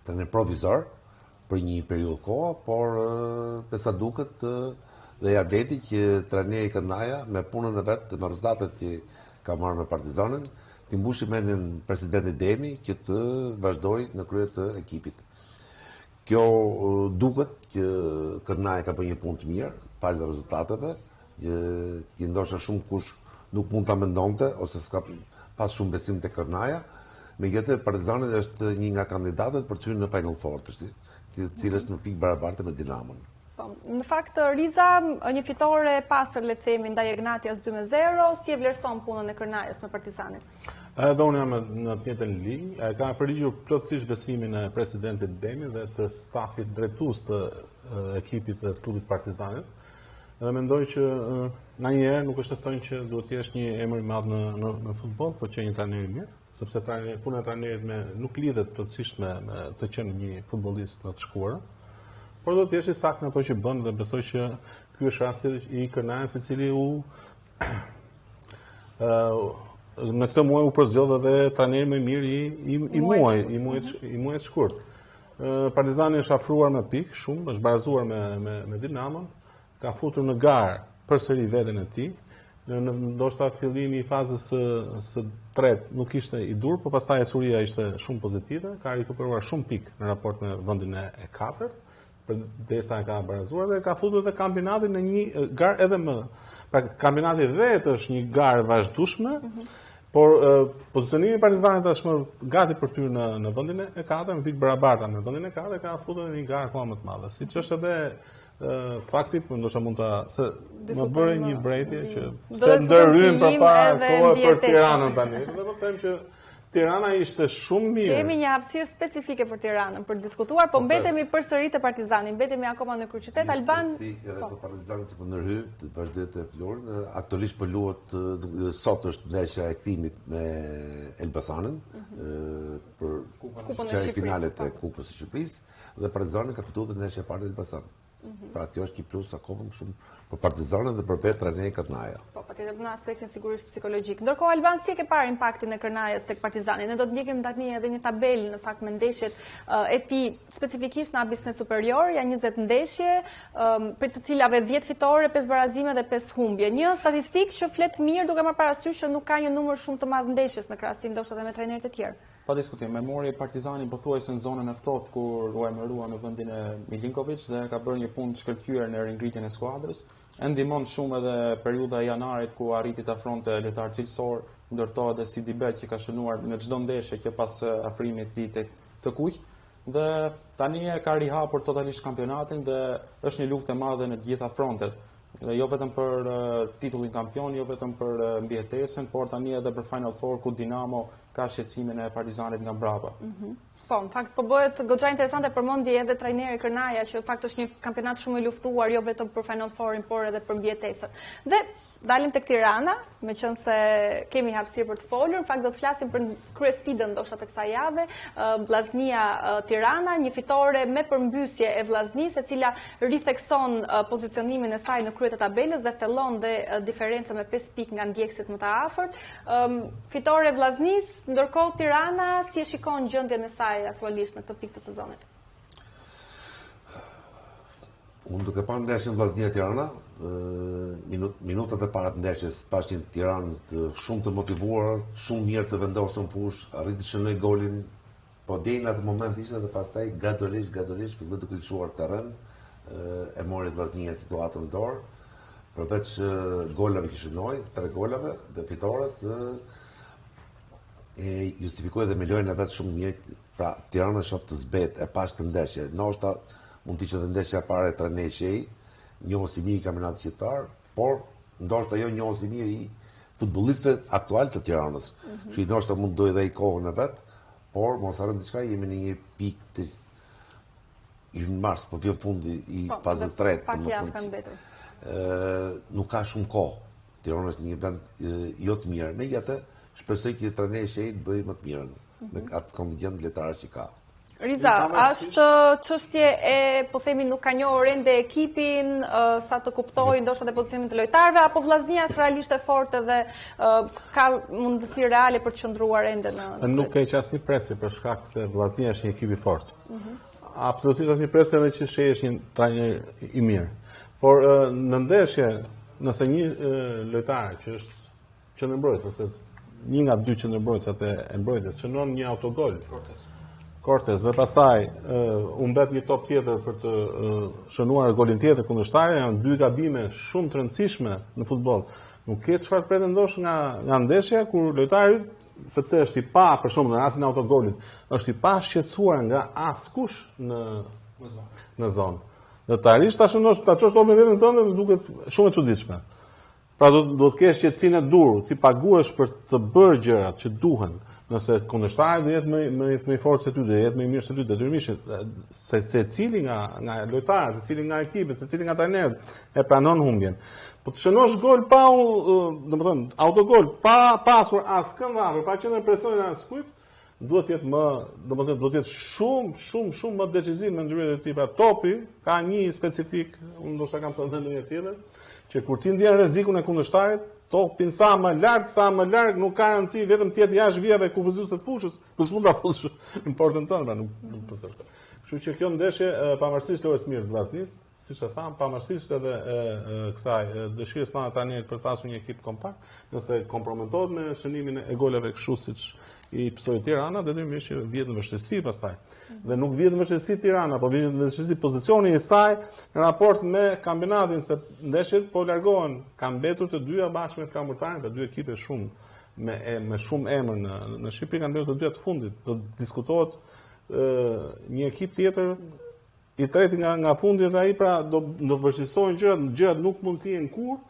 trajner provizor për një periudhë kohë, por pesa duket dhe ja bleti që trajneri Kërnaja me punën e vet, me rezultatet që ka marrë me Partizanin, të mbushi mendjen presidentit Demi që të vazhdojë në krye të ekipit. Kjo duket që Kërnaja ka bërë një punë të mirë, falë rezultateve, që ndoshta shumë kush nuk mund ta mendonte ose s'ka pas shumë besim te Kërnaja, megjithatë Partizani është një nga kandidatët për të hyrë në Final Four, të cilës në pikë barabartë me Dinamon. Në fakt, Riza, një fitore pasër, le të themi, ndaj Egnatias 2-0, si e vlerëson punën e Kërnajës me Partizanin? Edhe unë jam në pjetën ligë, ka përgjigjur plotësisht besimin e presidentit Demi dhe të stafit drejtues të ekipit të klubit Partizanit. Dhe mendoj që na njerë nuk është të thënë që duhet të jesh një emër i madh në futboll, por që një trajner i mirë, sepse puna e trajnerit nuk lidhet plotësisht me të qenë një futbollist të shkuar, por duhet të jesh i saktë në ato që bën dhe besoj që ky është rasti i Kërnajës, i cili në këtë muaj u përzgjodh edhe trajneri më i mirë i muajit shkurt. Partizani është afruar me pikë shumë, është barazuar me Dinamon, ka futur në garë përsëri veten e tij. Ndoshta fillimi i fazës së tretë nuk ishte i dur, por pastaj ecuria ishte shumë pozitive, ka rikuperuar shumë pikë në raport me vendin e katërt, përderisa ka barazuar dhe ka futur edhe kampionatin në një garë edhe më. Pra kampionati vetë është një garë vazhdueshme, por pozicionimi i Partizanit tashmë gati për ty në vendin e katërt, me pikë barabarta në vendin e katërt, ka futur në një garë akoma më të madhe. Siç është edhe fakti, ndoshta mund ta më bëre një brejtje që se ndërrym përpara kohë për Tiranën tani. Dhe po them që Tirana ishte shumë mirë. Kemi një hapësirë specifike për Tiranën për diskutuar, po mbetemi përsëri te Partizani, mbetemi akoma në kryeqytet Alban. Si edhe për Partizanin që po ndërhyr, të vazhdet e Florin, aktualisht po luhet sot është ndeshja e kthimit me Elbasanin për çfarë finalet e Kupës së Shqipërisë dhe Partizani ka fituar ndeshja e parë e Elbasanit. Pra kjo është një plus akoma shumë për Partizanën dhe për vetë trajnerin Kërnaja. Po, patjetër në aspektin sigurisht psikologjik. Ndërkohë Alban, si e ke parë impaktin e Kërnajës tek Partizani? Ne do të ndjekim tani edhe një tabelë në fakt me ndeshjet e tij specifikisht në Abisnet Superior, janë 20 ndeshje, për të cilave 10 fitore, 5 barazime dhe 5 humbje. Një statistikë që flet mirë duke marrë parasysh që nuk ka një numër shumë të madh ndeshjes në krahasim ndoshta edhe me trajnerët e tjerë. Pa diskutim, me mori Partizani pothuajse në zonën e ftohtë kur u emërua në vendin e Milinkovic dhe ka bërë një punë të shkëlqyer në ringritjen e skuadrës. E ndihmon shumë edhe periudha e janarit ku arriti të afronte lojtar cilësor, ndërtohet edhe Sidibe që ka shënuar në çdo ndeshje që pas afrimit të tij të kuq. Dhe tani e ka rihapur totalisht kampionatin dhe është një luftë e madhe në të gjitha frontet. Dhe jo vetëm për titullin kampion, jo vetëm për mbijetesën, por tani edhe për Final Four ku Dinamo ka shqetësimin e Partizanit nga mbrapa. Po, në fakt, po bëhet goxha interesante përmendje edhe trajneri Kërnaja, që në fakt është një kampionat shumë i luftuar, jo vetëm për Final Fourin, por edhe për mbijetesën. Dhe dalim tek Tirana, me qenë se kemi hapësirë për të folur, në fakt do të flasim për kryesfidën ndoshta të kësaj jave, Vllaznia Tirana, një fitore me përmbysje e Vllaznisë, e cila rithekson pozicionimin e saj në krye të tabelës dhe thellon dhe diferencën me 5 pikë nga ndjekësit më të afërt. Fitore e Vllaznisë, ndërkohë Tirana si e shikon gjendjen e saj aktualisht në këtë pikë të sezonit? Unë duke parë ndeshjen Vllaznia Tirana, minutat e para të ndeshjes pash një Tiranë shumë të motivuar, shumë mirë të vendosur në fushë, arriti të shënoi golin, po deri në atë moment ishte dhe pastaj gradualisht filloi të kulçuar terren, e mori Vllaznia situatën në dorë, përveç golave që shënoi, 3 golave dhe fitores, e justifikoi dhe me lojën e vet shumë mirë, pra Tirana shoft të zbet e pas të ndeshje, ndoshta mund të ishte edhe ndeshja e parë e trajnerit, njohës i mirë i kampionatit shqiptar, por ndoshta jo njohës i mirë i futbollistëve aktual të Tiranës. Që ndoshta mund dojë dhe i kohën e vet, por mos harrojmë diçka, jemi në një pikë të në mars, po vjen fundi i fazës 3, nuk ka shumë kohë. Tirana është një vend jo të mirë. Megjithatë, shpresoj që trajneri Shehit bëj më të mirën me atë kontingjent lojtarësh që ka. Riza, është çështje e, po themi, nuk ka njohur ende ekipin, sa të kuptoj ndoshta dhe pozicionimin të lojtarëve, apo Vllaznia është realisht e fortë dhe ka mundësi reale për të qëndruar ende në nuk ka asnjë presje për shkak se Vllaznia është një ekip i fortë. Absolutisht asnjë presje edhe që Shehi është një trajner i mirë. Por në ndeshje, nëse një lojtar që është qendërmbrojtës, ose një nga 2 qendërmbrojtësat e mbrojtjes shënon një autogol, Cortes, dhe pastaj u mbet një top tjetër për të shënuar golin tjetër kundërshtarja, janë 2 gabime shumë të rëndësishme në futboll. Nuk ke çfarë pretendosh nga ndeshja kur lojtari, sepse është i pa, për shembull në rastin e autogolit, është i pa shqetësuar nga askush në zonë. Dhe të arish ta çosh topin vetën tënde duket shumë e çuditshme. Pra do të kesh qetësinë e dur, ti paguhesh për të bërë gjërat që duhen. Nëse kundërshtari do jetë më i fortë se ty, do jetë më i mirë se ty, detyrimisht secili nga lojtarët, secili nga ekipet, secili nga trajnerët e pranon humbjen. Po të shënosh gol pa, domethënë, autogol pa pasur askënd afër, pa qenë në presionin e askujt, duhet të jetë shumë më decisiv në ndryrën e tij. Pra topi ka një specifik, unë ndoshta kam thënë ndonjë tjetër, që kur ti ndjen rrezikun e kundërshtarit, topin sa më larg, nuk ka rëndësi vetëm të jetë jashtë vijave kufizuese të fushës, po s'mund ta fush në portën tënde, nuk po thosht. Kështu që kjo ndeshje pavarësisht lojës mirë të Vllaznisë, siç e tham, pavarësisht edhe kësaj dëshirës tonë trajnerit për të pasur një ekip kompakt, nëse komprometohet me shënimin e goleve kështu siç i psoi Tirana, detyrimisht që vjet në vështirësi pastaj. Dhe nuk vjet në vështirësi Tirana, po vjet në vështirësi pozicioni i saj në raport me kampionatin, se ndeshjet po largohen, kanë mbetur të dyja bashkë me kampionatin, të dy ekipe me shumë emër në Shqipëri kanë mbetur të dyja të fundit. Do diskutohet një ekip tjetër i treti nga fundi dhe ai pra do vështirësohen gjërat nuk mund të jenë kurrë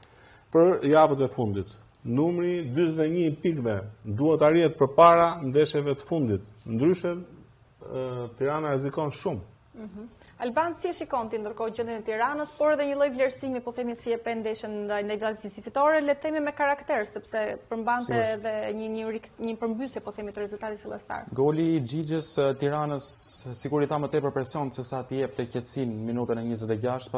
për javët e fundit. Numri 41 pikëve duhet arrihet përpara ndeshjeve të fundit. Ndryshe Tirana rrezikon shumë. Alban, si e shikon ti ndërkohë gjendjen e Tiranës, por edhe një lloj vlerësimi, po themi si e pren ndeshjen ndaj Vllaznisë si fitore, le të themi me karakter, sepse përmbante edhe një përmbysje, po themi, të rezultatit fillestar. Goli i Xhixhës Tiranës, sikur i tha më tepër presion se sa t'i jepte qetësinë në minutën e 26,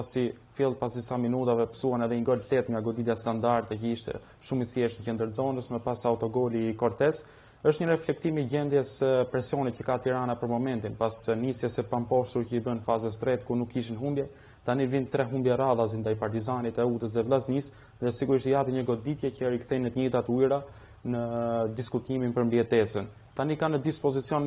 pas disa minutave psuan edhe një gol lehtë nga goditja standarde që ishte shumë i thjeshtë në qendër zonës me pas autogoli i Cortes. Është një reflektim i gjendjes presionit që ka Tirana për momentin, pas nisjes e pampostur që i bën fazës tretë ku nuk kishin humbje, tani vijnë 3 humbje radhazi ndaj Partizanit, Eutës dhe Vllaznisë, dhe sigurisht i japi një goditje që rikthejnë të njëjtat ujëra në diskutimin për mbijetesën. Tani ka në dispozicion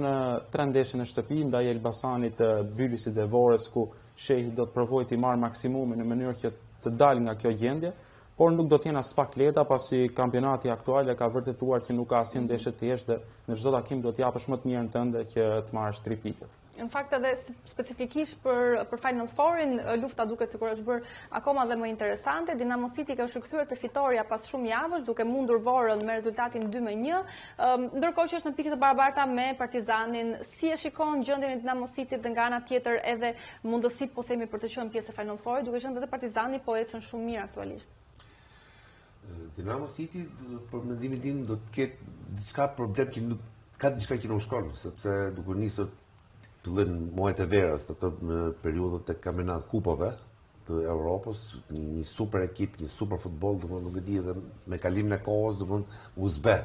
3 ndeshje në shtëpi ndaj Elbasanit, Bylisit dhe Vorës, ku Shehi do të provojë të marrë maksimumin në mënyrë që të dalë nga kjo gjendje, por nuk do të jenë as pak lehta pasi kampionati aktual ka vërtetuar që nuk ka asnjë ndeshje të thjeshtë dhe në çdo takim do të japësh më të mirën tënde që të marrësh 3 pikë. Në fakt edhe specifikisht për Final Fourin, lufta duket sikur është bërë akoma dhe më interesante. Dinamo City ka shkëthyer të fitoria pas shumë javësh, duke mundur Vorën me rezultatin 2-1, ndërkohë që është në pikë të barabarta me Partizanin. Si e shikon gjendjen e Dinamo City dhe nga ana tjetër edhe mundësitë, po themi, për të qenë pjesë e Final Fourit, duke qenë edhe Partizani po ecën shumë mirë aktualisht. Dinamo City, për mendimin tim, do të ketë diçka problem që nuk ka diçka që nuk shkon, sepse duke nisur fillin muajt e verës në periudhën e kampionat kupave të Europës, një super ekip, një super futboll, nuk e di edhe me kalimin e kohës, u zbe.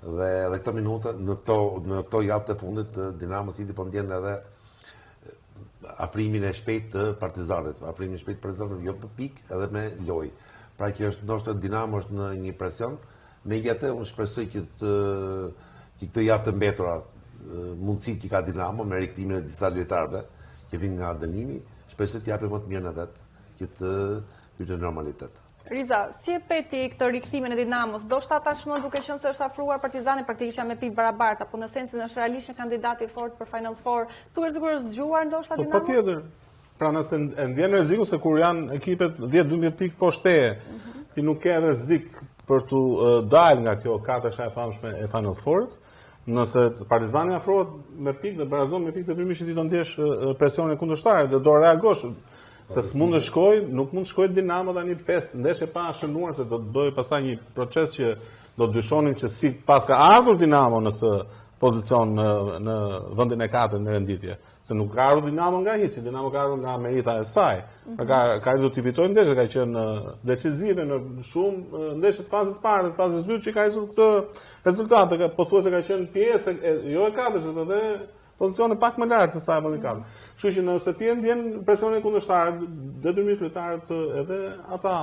Dhe këto minuta, në këto javë të fundit, Dinamo City po ndjen edhe afrimin e shpejt të Partizanit, jo për pikë edhe me lojë. Pra që është ndoshta Dinamo është në një presion, megjithatë unë shpresoj që këtë javë të mbetura mundësitë që ka Dinamo me riktimin e disa lojtarëve që vinë nga dënimi, shpresoj të japë më të mirë në vet që të hyjë në normalitet. Riza, si e peti këtë rikthimin e Dinamos? Ndoshta tashmë duke qenë se është afruar Partizani praktikisht janë me pikë barabarta, po në sensin është realisht një kandidat i fortë për Final Four, duhet sigurisht është zgjuar ndoshta Dinamo? Patjetër. Pra nëse ndjen rreziku se kur janë ekipet 10-12 pikë poshtë teje, ti nuk ke rrezik për të dalë nga kjo katërsha e famshme e Final Fourit. Nëse Partizani afrohet me pikë dhe barazon me pikë, detyrimisht ti do ndjesh presionin kundërshtar dhe do reagosh. Se s'mund të shkoj, nuk mund të shkojë Dinamo tani 5 ndeshje pa shënuar, se do të bëjë pastaj një proces që do të dyshonin që si pas ka ardhur Dinamo në këtë pozicion në vendin e 4 në renditje. Se nuk ka ardhur Dinamo nga hiç, Dinamo ka ardhur nga merita e saj. Ka ardhur të fitojë ndeshje, ka qenë decisive në shumë ndeshje të fazës parë, të fazës dytë që ka rritur këtë rezultate, pothuajse ka qenë pjesë jo e katërt, edhe pozicione pak më lartë se sa e vendin katër. Kështu që nëse ti ndjen presionin kundërshtar, detyrimisht lojtarët edhe ata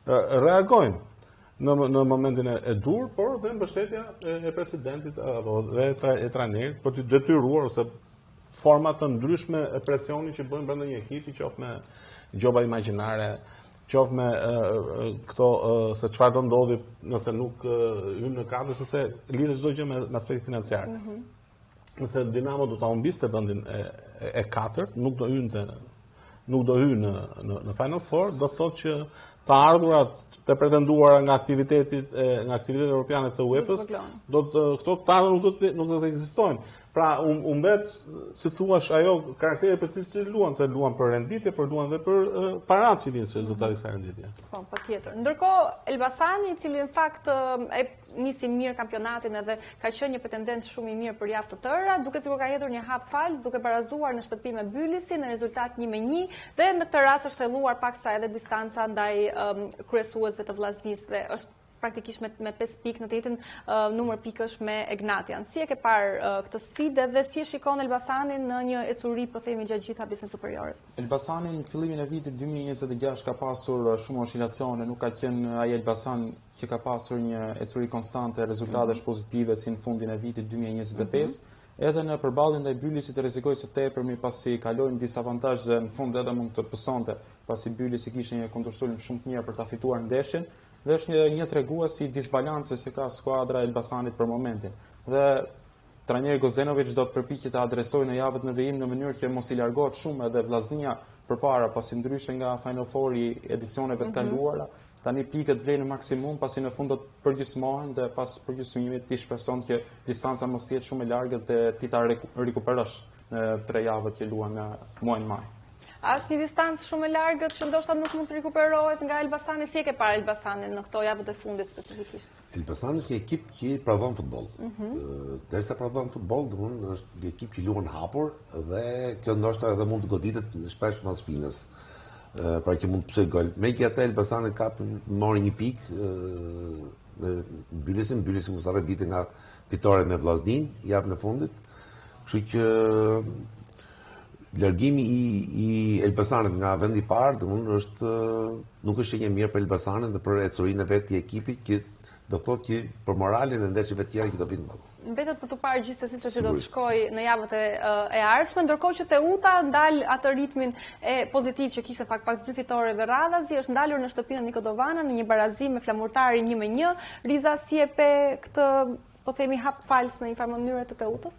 reagojnë në momentin e dur, por dhe mbështetja e presidentit apo dhe e trajnerit për të detyruar ose forma të ndryshme e presionit që bëjnë brenda një ekipi, qoftë me gjoba imagjinare, qoftë me këto se çfarë do ndodhi nëse nuk hyn në katër, sepse lidhet çdo gjë me aspektin financiar. Nëse Dinamo do ta humbiste vendin e katërt, nuk do hynte nuk do hyjë në Final Four, do të thotë që të ardhurat të pretenduara nga aktivitetet europiane të UEFA-s, këto të ardhurat nuk do të ekzistojnë. Pra, mbet, si thua, ajo karakteri për të luan për renditje, por luan dhe për parat që vinë se rezultati kësaj renditje. Po, patjetër. Ndërkohë, Elbasani, i cili në fakt e nisi mirë kampionatin edhe ka qenë një pretendent shumë i mirë për javë të tëra, duke sikur ka hedhur një hap fals, duke barazuar në shtëpi me Bylisin në rezultat 1-1, dhe në këtë rast është thelluar paksa edhe distanca ndaj kryesuesve të Vllaznisë dhe është praktikisht me 5 pikë në të njëjtin numër pikësh me Egnatian. Si e ke parë këtë sfidë dhe si e shikon Elbasanin në një ecuri, po themi, gjatë gjithë hapësisë superiores? Elbasani në fillimin e vitit 2026 ka pasur shumë oscilacione, nuk ka qenë ai Elbasan që ka pasur një ecuri konstante, rezultatesh pozitive si në fundin e vitit 2025. Edhe në përballjen ndaj Bylisit të rrezikoi së tepërmi pasi kaloi në disavantazh dhe në fund edhe mund të pësonte, pasi Bylisi kishte një kundërsulm shumë të mirë për ta fituar ndeshjen. Dhe është një tregues i disbalancës që ka skuadra e Elbasanit për momentin. Dhe trajneri Gozdenovic do të përpiqet të adresojë në javët në vijim në mënyrë që mos i largohet shumë edhe Vllaznia përpara, pasi ndryshe nga Final Four i edicioneve të kaluara, tani pikët vlen në maksimum, pasi në fund do të përgjysmohen dhe pas përgjysmimit ti shpreson që distanca mos të jetë shumë e largët dhe ti ta rikuperosh në 3 javët që luan në muajin maj. A është një distancë shumë e largët që ndoshta nuk mund të rikuperohet nga Elbasani? Si e ke parë Elbasanin në këto javët e fundit specifikisht? Elbasani është një ekip që prodhon futboll. Derisa prodhon futboll, domthonë është një ekip që luan hapur dhe kjo ndoshta edhe mund të goditet shpesh pas shpinës. Pra që mund të psoj gol. Megjithatë Elbasani mori një pikë me Bylisin mos harroi vite nga fitore me Vllaznin javën e fundit. Kështu që largimi i Elbasanit nga vendi i parë, nuk është shenjë mirë për Elbasanin dhe për ecurinë e vet të ekipit, që do thotë që për moralin e ndeshjeve të tjera që do vinë më vonë. Mbetet për të parë gjithsesi se si do të shkojë në javët e ardhshme, ndërkohë që Teuta ndal atë ritmin pozitiv që kishte fakt pas 2 fitoreve radhazi, është ndalur në shtëpinë e Nikodovana në një barazim me Flamurtarin 1-1. Riza, si e pe këtë, po themi, hap fals në një farë mënyrë të Teutës?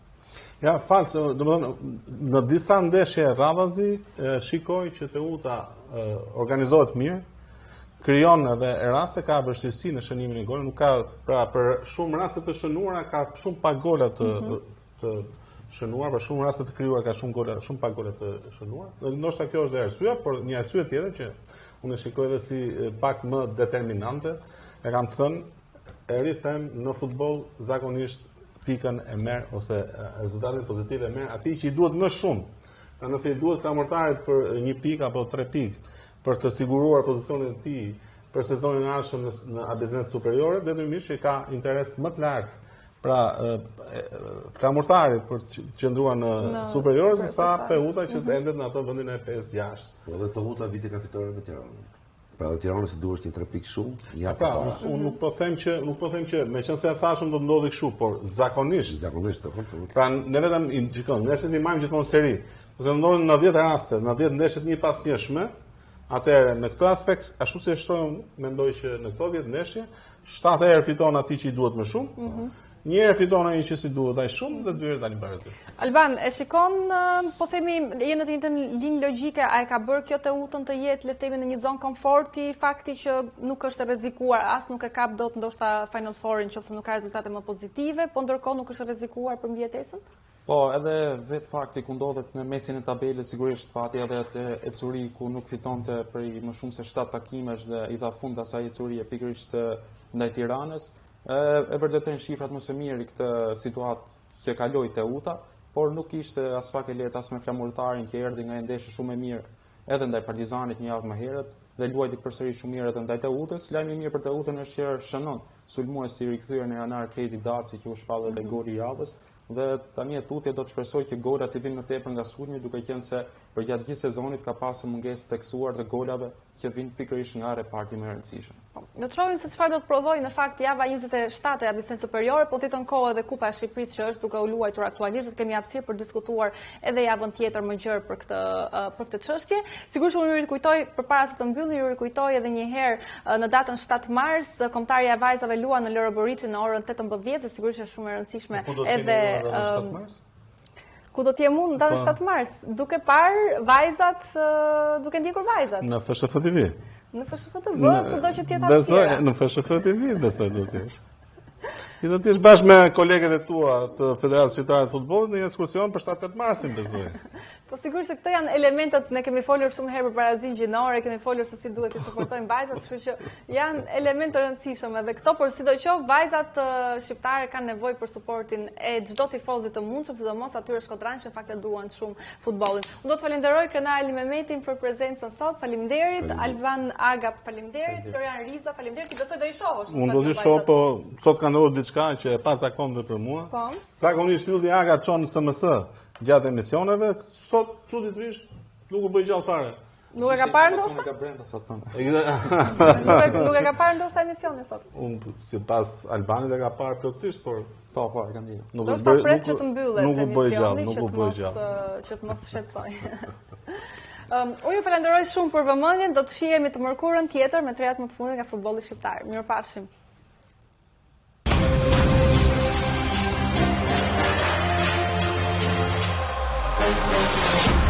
Ja, fals, domethënë në disa ndeshje radhazi shikoj që Teuta organizohet mirë, krijon edhe raste, ka vështirësi në shënimin e golit, nuk ka, pra për shumë raste të shënuara ka shumë pak gola të shënuar, për shumë raste të krijuar ka shumë pak gola të shënuar. Dhe ndoshta kjo është arsyeja, por një arsye tjetër që unë e shikoj edhe si pak më determinante, e kam thënë, e them në futboll zakonisht pikën e merr ose rezultatin pozitiv e merr atij që i duhet më shumë. Pra nëse i duhet Flamurtarit për 1 pikë apo 3 pikë për të siguruar pozicionin e tij për sezonin e ardhshëm në abiznet superiore, detyrimisht që ka interes më të lartë. Pra Flamurtarit për të qëndruar në superior sesa Teuta që endet në ato vendin e 5-6. Po dhe Teuta viti ka fitore me Tiranë. Pra dhe Tirana se duhesh një 3 pikë shumë, ja pra, unë nuk po them që meqense e thashëm do të ndodhi kështu, por zakonisht. Pra ne vetëm shikon, ndeshjet i marrim gjithmonë seri. Ose ndodhin në 10 raste, në 10 ndeshjet një pas njëshme, atëherë në këtë aspekt, ashtu si e shtojmë, mendoj që në këto 10 ndeshje, 7 herë fiton atij që i duhet më shumë. Një herë fiton ai që si duhet ai shumë dhe 2 herë tani barazi. Alban, e shikon, po themi, je në të njëjtën linjë logjike, a e ka bërë kjo Teutën të jetë le të themi në një zonë komforti, fakti që nuk është rrezikuar, as nuk e kap dot ndoshta Final Four-in nëse nuk ka rezultate më pozitive, po ndërkohë nuk është rrezikuar për mbijetesën? Po, edhe vetë fakti ku ndodhet në mesin e tabelës, sigurisht pati edhe atë ecuri ku nuk fitonte për më shumë se 7 takimesh dhe i dha fund asaj ecurie pikërisht ndaj Tiranës. E vërtetojnë shifrat më së miri këtë situatë që kaloi Teuta, por nuk ishte as pak e lehtë as me Flamurtarin që erdhi nga një ndeshje shumë e mirë edhe ndaj Partizanit një javë më herët dhe luajti përsëri shumë mirë edhe ndaj Teutës. Lajmi i mirë për Teutën është që shënon sulmuesi i rikthyer në janar Kreti Daci që u shpallë edhe goli i javës dhe tani e tutje do të shpresoj që golat të vinë më tepër nga sulmi, duke qenë se për gjatë gjithë sezonit ka pasur mungesë teksuar të golave që vinë pikërisht nga reparti më i rëndësishëm. Do të shohim se çfarë do të prodhojë në fakt java 27 e abiznet superiore, po titon kohë edhe Kupa e Shqipërisë që është duke u luajtur aktualisht, kemi hapësirë për diskutuar edhe javën tjetër më gjerë për këtë çështje. Sigurisht unë ju rikujtoj përpara se të mbylli, ju rikujtoj edhe një herë në datën 7 mars, kombëtarja e vajzave luan në Loro Boriçi në orën 18 dhe sigurisht është shumë e rëndësishme edhe ku do t'jem unë në datën 7 mars, duke parë vajzat, duke ndjekur vajzat. Në FSHF TV. Në FSHF TV, kudo që t'jetë hapësira. Në FSHF TV, besoj do t'jesh. I do t'jesh bashkë me kolegët e tua të Federatës Shqiptare të Futbollit në një ekskursion për 7-8 marsin, besoj. Po sigurisht se këto janë elementet, ne kemi folur shumë herë për barazinë gjinore, kemi folur se si duhet të suportojmë vajzat, kështu që janë elemente të rëndësishëm edhe këto, por sidoqoftë vajzat shqiptare kanë nevojë për suportin e çdo tifozit të mundshëm, sidomos atyre shkodranësh që në fakt e duan shumë futbollin. Unë do të falenderoj krenar Ali Mehmetin për prezencën sot. Faleminderit Alvan Aga, faleminderit Florian Riza, faleminderit. Besoj do i shohësh. Unë do t'i shoh, po sot kanë ndodhur diçka që e pazakonte për mua. Po. Zakonisht Ylli Aga çon në SMS gjatë emisioneve, sot çuditërisht nuk u bë gjallë fare. Nuk e ka parë ndoshta? Nuk e ka parë ndoshta emisionin sot. Unë sipas Albanit e ka parë plotësisht, por Po, e kam ditur. Do të pret që të mbyllet emisioni, që të mos shqetësoj. Unë ju falenderoj shumë për vëmendjen, do të shihemi të mërkurën tjetër me 3 javë më të fundit nga futbolli shqiptar. Mirupafshim. We'll be right back.